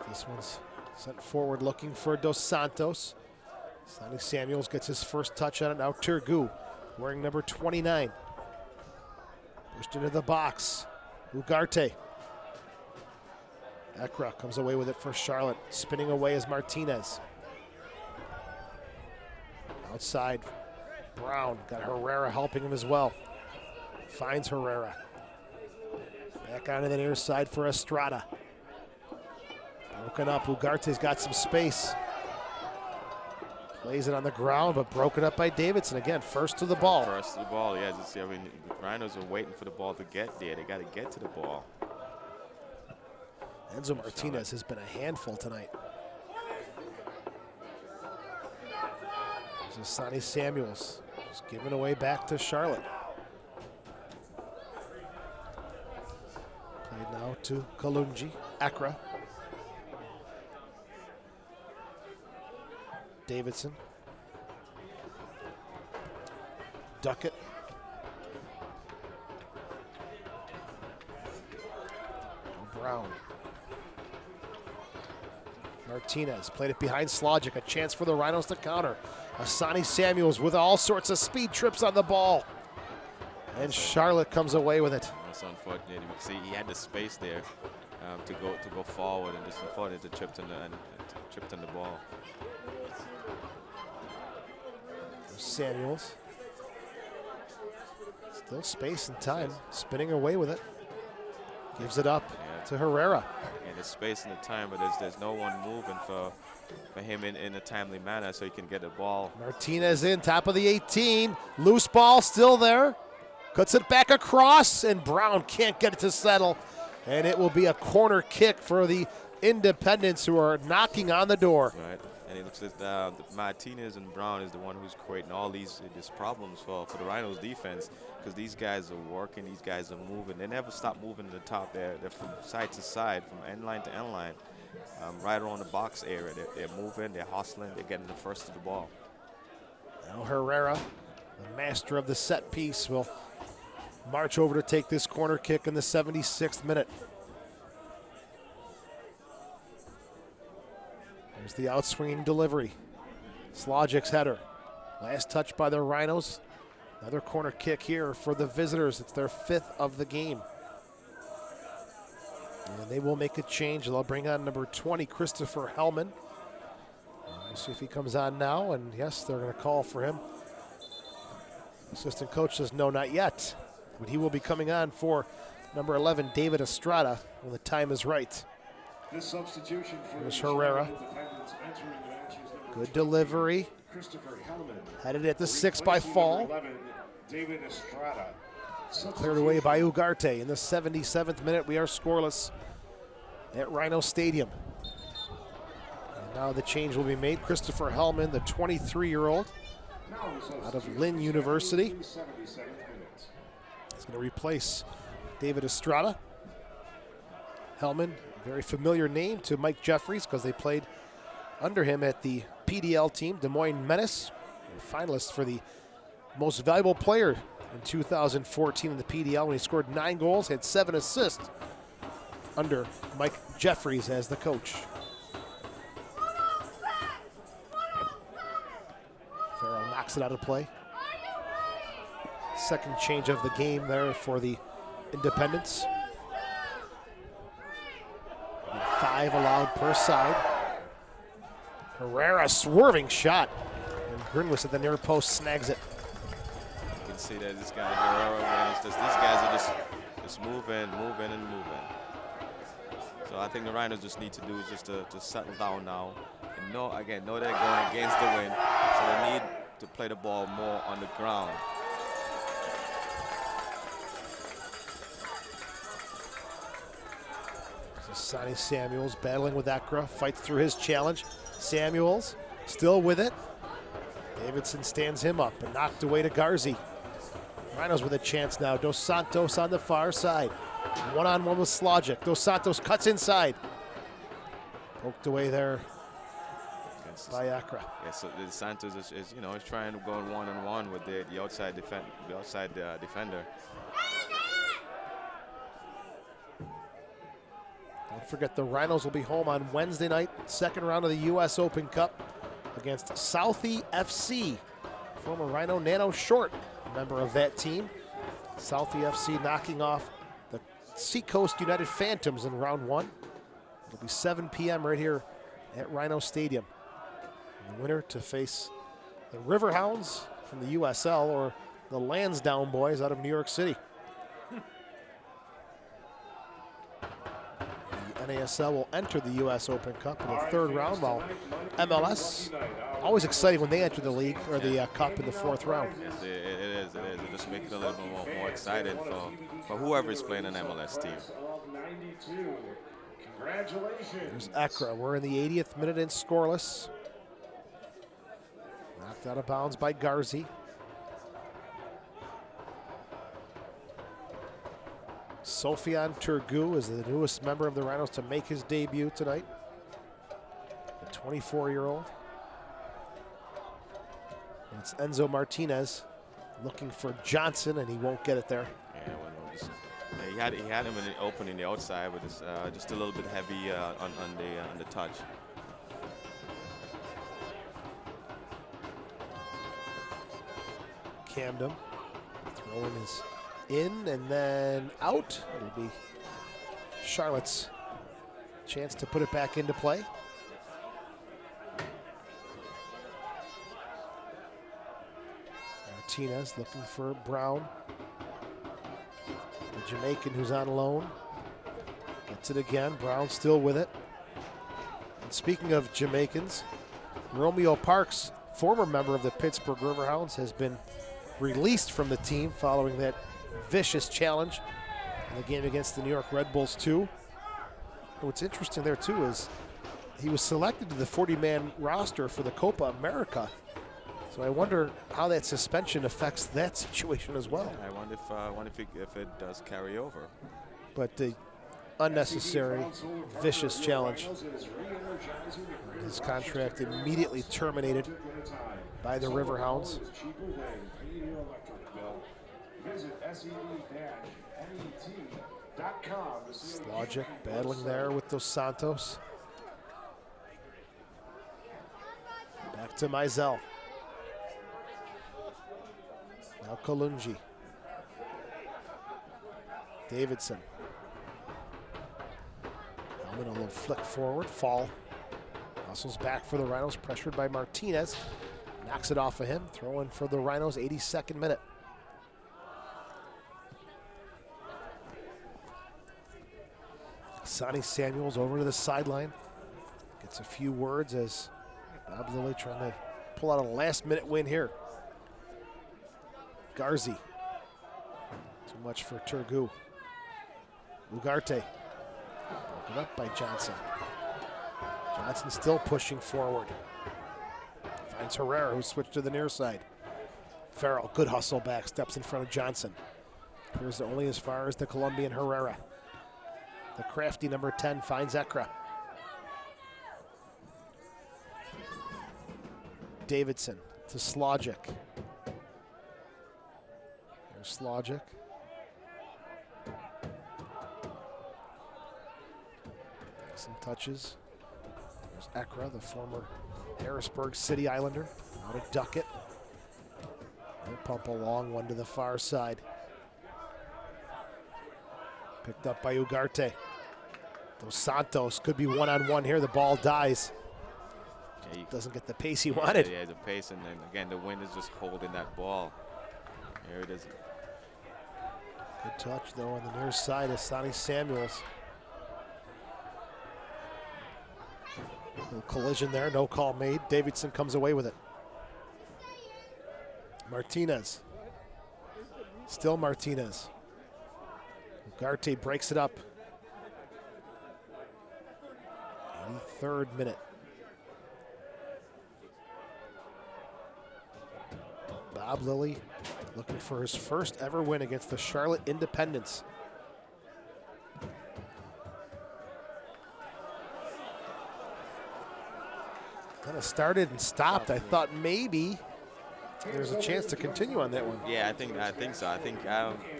This one's sent forward looking for Dos Santos. Sonny Samuels gets his first touch on it. Now Turgu, wearing number 29. Pushed into the box. Ugarte. Ekra comes away with it for Charlotte. Spinning away is Martinez. Outside, Brown. Got Herrera helping him as well. Finds Herrera. Back onto the near side for Estrada. Broken up. Ugarte's got some space. Plays it on the ground, but broken up by Davidson. Again, first to the ball. First to the ball, yeah. I mean, the Rhinos are waiting for the ball to get there. They got to get to the ball. Enzo Martinez has been a handful tonight. This is Sonny Samuels. Just giving away back to Charlotte. Played now to Kalungi, Accra. Davidson. Duckett. Brown. Martinez played it behind Slogic. A chance for the Rhinos to counter. Sonny Samuels with all sorts of speed trips on the ball. And Charlotte comes away with it. That's unfortunate. You can see he had the space there to go forward, and just unfortunately tripped on the ball. Samuels. Still space and time. Spinning away with it. Gives it up to Herrera. And there's space and the time, but there's no one moving for him in a timely manner so he can get the ball. Martinez in, top of the 18. Loose ball still there. Cuts it back across, and Brown can't get it to settle. And it will be a corner kick for the Independents, who are knocking on the door. Right. And it looks like Martinez and Brown is the one who's creating all these problems for the Rhinos defense, because these guys are working, these guys are moving. They never stop moving to the top. They're from side to side, from end line to end line, right around the box area. They're moving, they're hustling, they're getting the first to the ball. Now Herrera, the master of the set piece, will march over to take this corner kick in the 76th minute. There's the outswinging delivery. Slogic's header. Last touch by the Rhinos. Another corner kick here for the visitors. It's their 5th of the game. And they will make a change. They'll bring on number 20, Christopher Hellman. We'll see if he comes on now. And yes, they're going to call for him. Assistant coach says no, not yet. But he will be coming on for number 11, David Estrada, when the time is right. This substitution for Here's Herrera. Good delivery. Christopher Hellman. Headed at the 6 by Fall. 11, David Estrada. Cleared away by Ugarte. In the 77th minute, we are scoreless at Rhino Stadium. And now the change will be made. Christopher Hellman, the 23-year-old out of Lynn University. He's going to replace David Estrada. Hellman, very familiar name to Mike Jeffries because they played under him at the PDL team, Des Moines Menace, finalist for the most valuable player in 2014 in the PDL when he scored 9 goals, had 7 assists under Mike Jeffries as the coach. Farrell knocks it out of play. Second change of the game there for the Independents. 5 allowed per side. Herrera swerving shot. And GRINWIS at the near post snags it. You can see that this guy Herrera, these guys are just moving. So I think the Rhinos just need to do is just to settle down now. And know they're going against the wind. So they need to play the ball more on the ground. Sonny Samuels battling with Accra, fights through his challenge. Samuels still with it. Davidson stands him up and knocked away to Garzi. Rhinos with a chance now. Dos Santos on the far side. One-on-one with Slogic. Dos Santos cuts inside. Poked away there by Accra. Yeah, so Dos Santos is he's trying to go one-on-one with the outside defender. Don't forget the Rhinos will be home on Wednesday night, second round of the U.S. Open Cup against Southie FC. Former Rhino Nano Short, a member of that team. Southie FC knocking off the Seacoast United Phantoms in round 1. It'll be 7 p.m. right here at Rhino Stadium. And the winner to face the Riverhounds from the USL or the Lansdowne Boys out of New York City. NASL will enter the U.S. Open Cup in the 3rd round, while MLS, always exciting when they enter the league or the cup in the 4th round. Yes, it is. It just makes it a little bit more exciting for whoever is playing an MLS team. Congratulations. There's Ekra. We're in the 80th minute and scoreless. Knocked out of bounds by Garzi. Sofian Turgu is the newest member of the Rhinos to make his debut tonight. The 24-year-old. It's Enzo Martinez looking for Johnson, and he won't get it there. Yeah, well, he had him in the opening the outside, but it's just a little bit heavy on the touch. Camden throwing is in and then out. It'll be Charlotte's chance to put it back into play. Martinez looking for Brown. The Jamaican who's on loan. Gets it again. Brown still with it. And speaking of Jamaicans, Romeo Parks, former member of the Pittsburgh Riverhounds, has been released from the team following that vicious challenge in the game against the New York Red Bulls 2. And what's interesting there too is he was selected to the 40-man roster for the Copa America. So I wonder how that suspension affects that situation as well. I wonder if it does carry over. But the unnecessary, vicious challenge. His contract immediately terminated by the Riverhounds. Slogic battling there with Dos Santos. Back to Mizell. Now Kalungi. Davidson. Helmet a little flick forward, fall. Hustles back for the Rhinos, pressured by Martinez. Knocks it off of him, throwing for the Rhinos, 82nd minute. Sonny Samuels over to the sideline. Gets a few words as Bob Lilly trying to pull out a last-minute win here. Garzi. Too much for Turgu. Ugarte. Broken up by Johnson. Johnson still pushing forward. Finds Herrera, who switched to the near side. Farrell, good hustle back, steps in front of Johnson. Here's only as far as the Colombian Herrera. The crafty number 10 finds Ekra. Davidson to Slogic. There's Slogic. Some touches. There's Ekra, the former Harrisburg City Islander. Now to Duckett. They'll pump a long one to the far side. Picked up by Ugarte. Dos Santos could be one-on-one here. The ball dies. Yeah, doesn't get the pace he wanted. Yeah, the pace, and then again, the wind is just holding that ball. Here it is. Good touch, though, on the near side of Sonny Samuels. Little collision there, no call made. Davidson comes away with it. Martinez. Still Martinez. Ugarte breaks it up. 83rd minute. Bob Lilly looking for his first ever win against the Charlotte Independents. Kind of started and stopped. I thought maybe there's a chance to continue on that one. Yeah, I think so. I think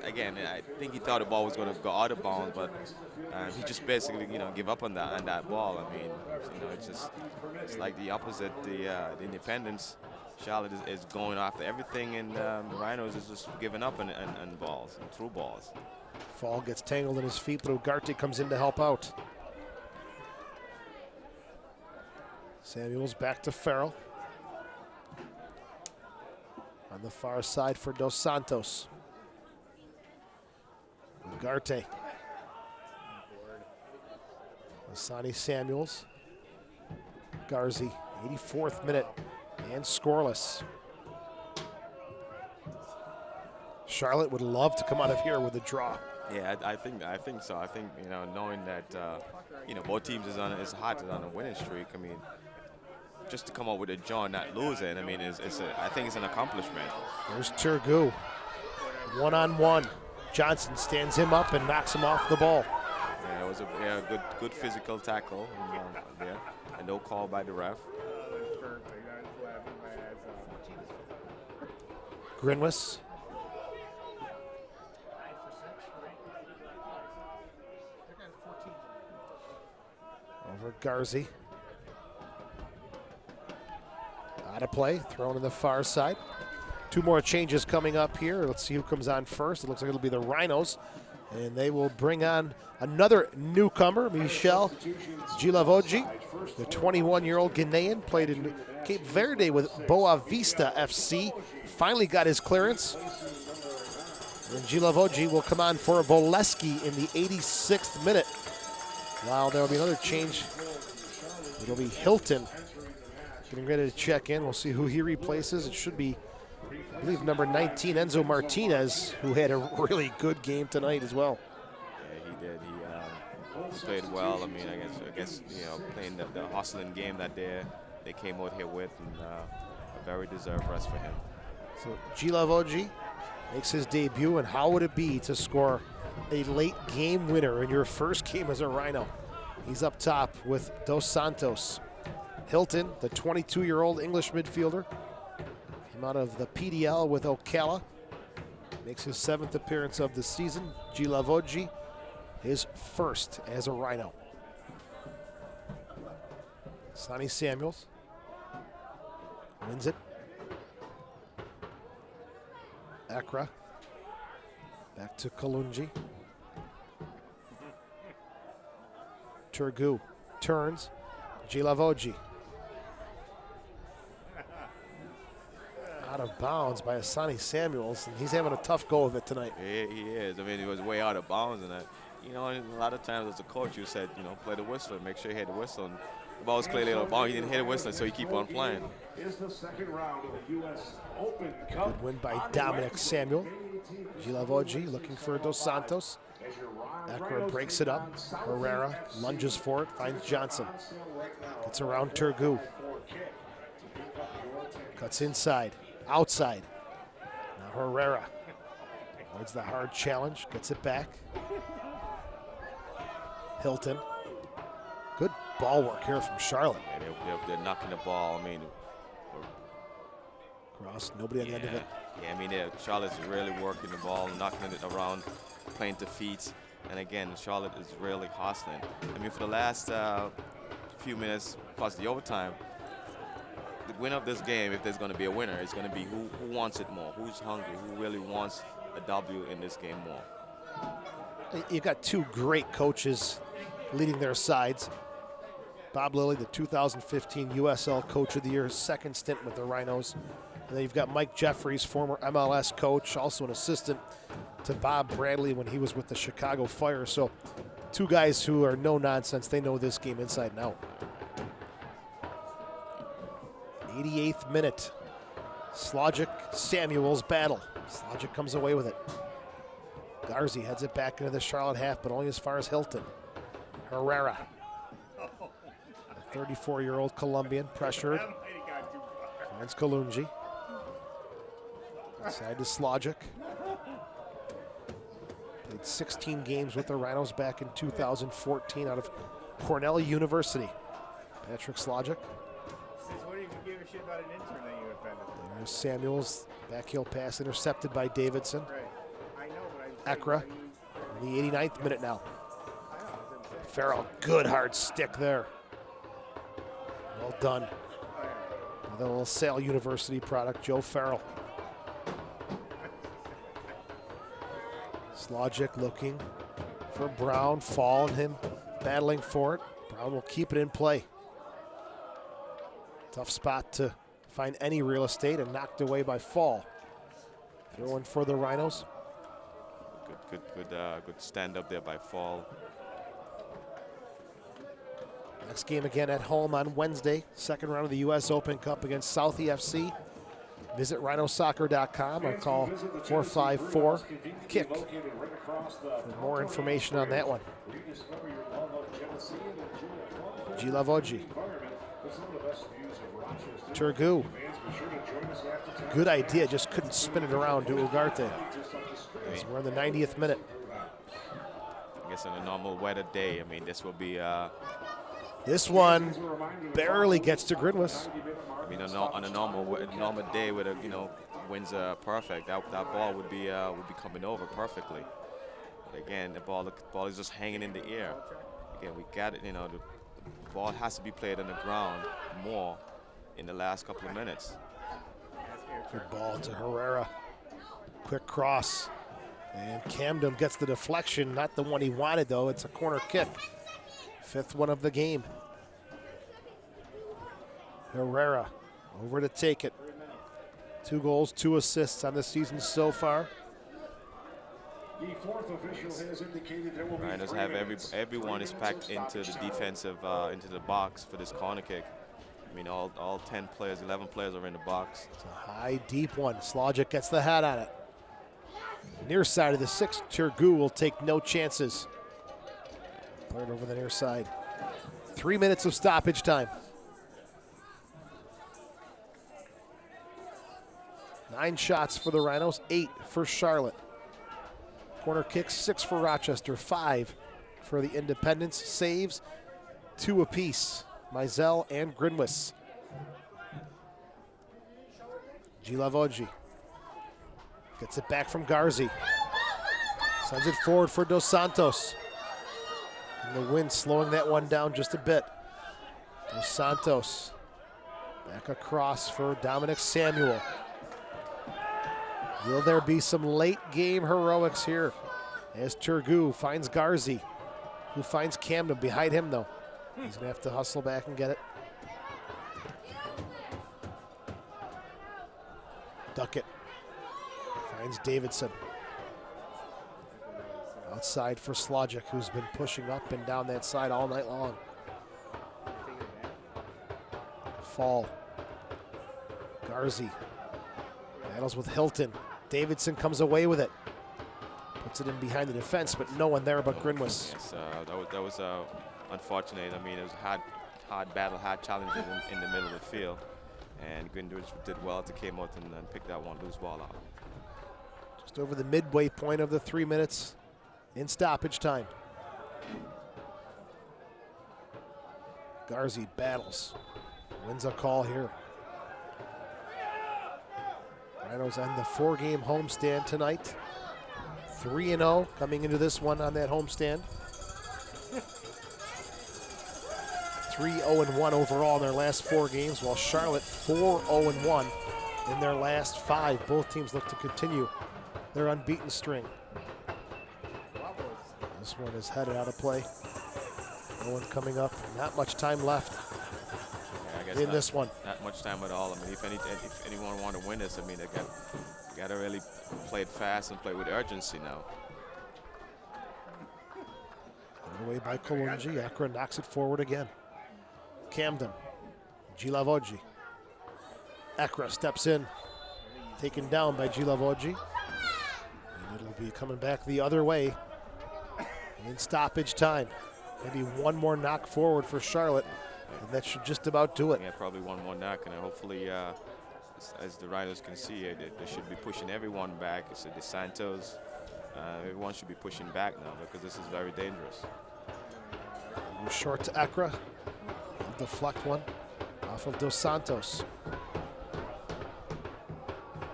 again, I think he thought the ball was going to go out of bounds, but he just basically, give up on that ball. I mean, it's like the opposite. The Independents, Charlotte is going after everything, and the Rhinos is just giving up on balls, and through balls. Fall gets tangled in his feet, but Ugarte comes in to help out. Samuels back to Farrell. On the far side for Dos Santos. Ugarte. Sonny Samuels. Garzi, 84th minute and scoreless. Charlotte would love to come out of here with a draw. Yeah, I think so. I think, you know, knowing that you know, both teams is hot on a winning streak. I mean, just to come up with a draw and not losing, I mean, I think it's an accomplishment. There's Turgu. One-on-one. Johnson stands him up and knocks him off the ball. Yeah, it was a good physical tackle there, and no call by the ref. GRINWIS. Over Garzi. Out of play, thrown in the far side. Two more changes coming up here. Let's see who comes on first. It looks like it'll be the Rhinos, and they will bring on another newcomer, Michel Gilavogi, the 21-year-old Ghanaian, played in Cape Verde with Boa Vista FC. Finally got his clearance. And Gilavogi will come on for Voleski in the 86th minute. While there will be another change. It'll be Hilton getting ready to check in. We'll see who he replaces. It should be, I believe, number 19, Enzo Martinez, who had a really good game tonight as well. Yeah, he did. He played well. I mean, I guess you know, playing the hustling game that they came out here with, and a very deserved rest for him. So Gilavogi makes his debut, and how would it be to score a late game winner in your first game as a Rhino? He's up top with Dos Santos. Hilton, the 22-year-old English midfielder, came out of the PDL with Ocala. Makes his 7th appearance of the season. Gilavogi, his first as a Rhino. Sonny Samuels wins it. Accra. Back to Kalungi. Turgu turns. Gilavogi. Out of bounds by Asani Samuels, and he's having a tough go of it tonight. Yeah, he is. I mean, he was way out of bounds, and you know, a lot of times as a coach, you said, you know, play the whistle, make sure you hit the whistle. And the ball was clearly out of bounds. He didn't hit the whistle, so he keep on playing. Is the second round of the U.S. Open Cup. Good win by Dominic Samuel. Gilavogi looking for Dos Santos. Accra breaks it up. Herrera lunges for it, finds Johnson. Gets around Turgu. Cuts inside, outside. Now Herrera avoids the hard challenge, gets it back. Hilton. Good ball work here from Charlotte. Yeah, they're knocking the ball. I mean, Cross, nobody on the end of it. Yeah, I mean, Charlotte's really working the ball, knocking it around, playing to feet. And again, Charlotte is really hustling. I mean, for the last few minutes plus the overtime, the winner of this game, if there's going to be a winner, it's going to be who wants it more, who's hungry, who really wants a W in this game more. You've got two great coaches leading their sides. Bob Lilly, the 2015 USL Coach of the Year, second stint with the Rhinos. And then you've got Mike Jeffries, former MLS coach, also an assistant to Bob Bradley when he was with the Chicago Fire. So two guys who are no nonsense. They know this game inside and out. 88th minute. Slogic Samuels battle. Slogic comes away with it. Garzi heads it back into the Charlotte half, but only as far as Hilton. Herrera. The 34-year-old Colombian pressured. Finds Kalungi. Side to Slogic. Played 16 games with the Rhinos back in 2014 out of Cornell University. Patrick Slogic. There's Samuels. Backheel pass intercepted by Davidson. Accra in the 89th minute now. Farrell, good hard stick there. Well done. The little Sale University product, Joe Farrell. Slogic looking for Brown, Fall and him battling for it. Brown will keep it in play. Tough spot to find any real estate and knocked away by Fall. Throw in for the Rhinos. Good stand up there by Fall. Next game again at home on Wednesday. Second round of the U.S. Open Cup against Southie FC. Visit rhinosoccer.com or call 454-KICK for more information on that one. Gilavogi. Turgu. Good idea, just couldn't spin it around to Ugarte. As we're in the 90th minute. I guess on a normal weather day, I mean, this will be. This one barely gets to GRINWIS. I mean, on a normal day where the winds are perfect, that ball would be coming over perfectly. But again, the ball is just hanging in the air. Again, we got it. The ball has to be played on the ground more in the last couple of minutes. Good ball to Herrera. Quick cross. And Camden gets the deflection, not the one he wanted though. It's a corner kick. 5th one of the game. Herrera over to take it. 2 goals, 2 assists on the season so far. The 4th official has indicated there will be Rhinos have everyone is packed into the defensive into the box for this corner kick. I mean, all 10 players, 11 players are in the box. It's a high, deep one. Slogic gets the hat on it. Near side of the 6, Turgu will take no chances. Played over the near side. 3 minutes of stoppage time. 9 shots for the Rhinos, 8 for Charlotte. Corner kicks, 6 for Rochester, 5 for the Independents. Saves, 2 apiece. Mizell and GRINWIS. Gilavogi gets it back from Garzi. Sends it forward for Dos Santos. And the wind slowing that one down just a bit. Dos Santos back across for Dominic Samuel. Will there be some late game heroics here as Turgu finds Garzi, who finds Camden behind him though. He's gonna have to hustle back and get it. Duckett finds Davidson. Outside for Slogic, who's been pushing up and down that side all night long. Fall. Garzi battles with Hilton. Davidson comes away with it. Puts it in behind the defense, but no one there but GRINWIS. Yes, that was unfortunate. I mean, it was hard battle, hard challenges in the middle of the field. And GRINWIS did well to came out and pick that one loose ball out. Just over the midway point of the 3 minutes in stoppage time. Garzi battles, wins a call here. Rhinos on the 4-game homestand tonight. 3-0 coming into this one on that homestand. 3-0-1 overall in their last 4 games, while Charlotte 4-0-1 in their last 5. Both teams look to continue their unbeaten string. This one is headed out of play. No one coming up. Not much time left in this one. Not much time at all. I mean, if anyone want to win this, I mean, they got to really play it fast and play with urgency now. Away by Kolungi. Accra knocks it forward again. Camden. Gilavogi. Accra steps in. Taken down by Gilavogi. And it'll be coming back the other way in stoppage time. Maybe one more knock forward for Charlotte, and that should just about do it. Yeah, probably one more knock, and hopefully, as the Rhinos can see, they should be pushing everyone back. It's the Santos. Everyone should be pushing back now because this is very dangerous. Short to Accra. Deflect one off of Dos Santos.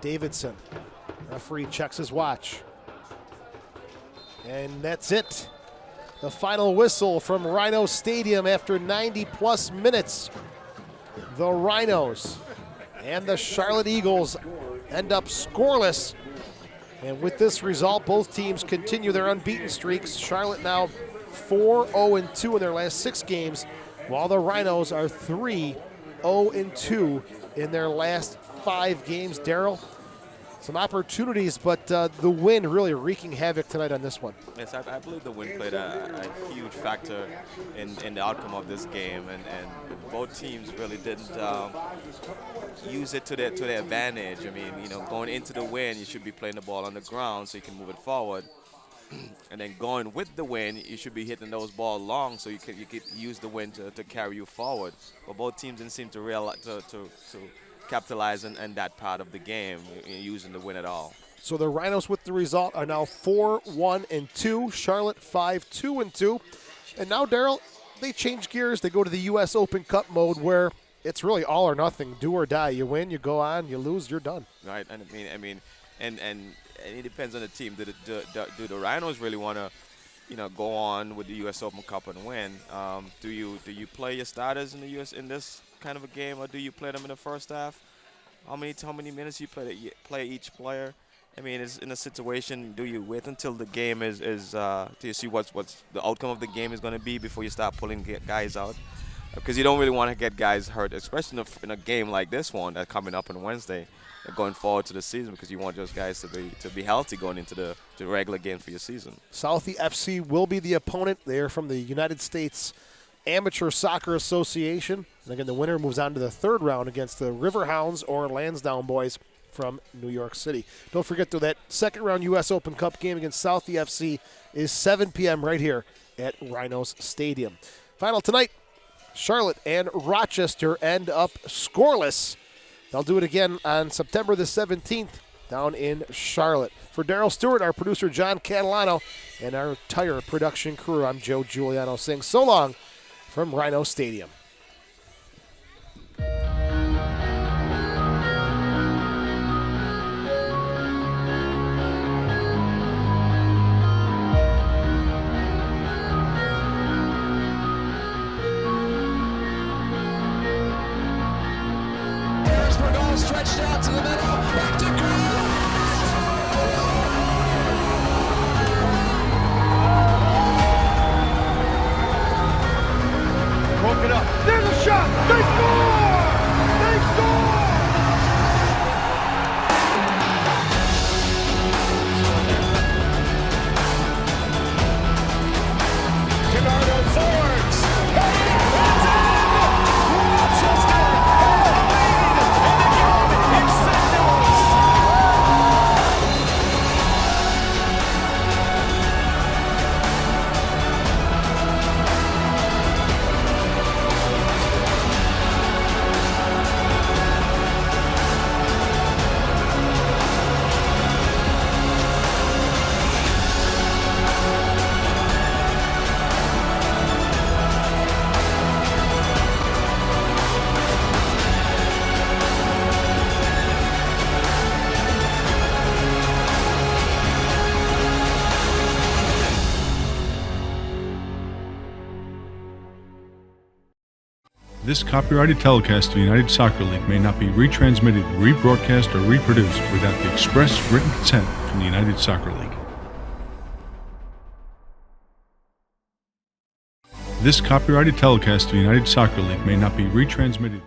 Davidson. Referee checks his watch. And that's it. The final whistle from Rhino Stadium after 90-plus minutes. The Rhinos and the Charlotte Eagles end up scoreless. And with this result, both teams continue their unbeaten streaks. Charlotte now 4-0-2 in their last 6 games, while the Rhinos are 3-0-2 in their last 5 games. Daryl, Some opportunities, but the wind really wreaking havoc tonight on this one. Yes, I believe the wind played a huge factor in the outcome of this game, and both teams really didn't use it to their advantage. I mean, you know, going into the wind, you should be playing the ball on the ground so you can move it forward. And then going with the wind, you should be hitting those balls long so you could use the wind to carry you forward. But both teams didn't seem to realize to capitalize on that part of the game, using the wind at all. So the Rhinos with the result are now 4-1-2. Charlotte 5-2-2. And now, Daryl, they change gears. They go to the U.S. Open Cup mode where it's really all or nothing, do or die. You win, you go on. You lose, you're done. Right, and and it depends on the team. Do the Rhinos really want to, you know, go on with the U.S. Open Cup and win? Do you play your starters in the U.S. in this kind of a game, or do you play them in the first half? How many minutes you play each player? I mean, it's in a situation. Do you wait until the game is do you see what's the outcome of the game is going to be before you start pulling guys out? Because you don't really want to get guys hurt, especially in a game like this one that's coming up on Wednesday, going forward to the season, because you want those guys to be healthy going into the regular game for your season. Southie FC will be the opponent. They are from the United States Amateur Soccer Association. And again, the winner moves on to the third round against the Riverhounds or Lansdowne boys from New York City. Don't forget, though, that second round U.S. Open Cup game against Southie FC is 7 p.m. right here at Rhinos Stadium. Final tonight, Charlotte and Rochester end up scoreless. They'll do it again on September the 17th down in Charlotte. For Daryl Stewart, our producer John Catalano, and our entire production crew, I'm Joe Giuliano saying so long from Rhino Stadium. Stretched out to the middle, back to GRINWIS. Broke it up. There's a shot. They score! They score! KENARDO forwards. It's in! Rochester has the lead, and again it's St. Louis. This copyrighted telecast of the United Soccer League may not be retransmitted, rebroadcast, or reproduced without the express written consent from the United Soccer League. This copyrighted telecast of the United Soccer League may not be retransmitted.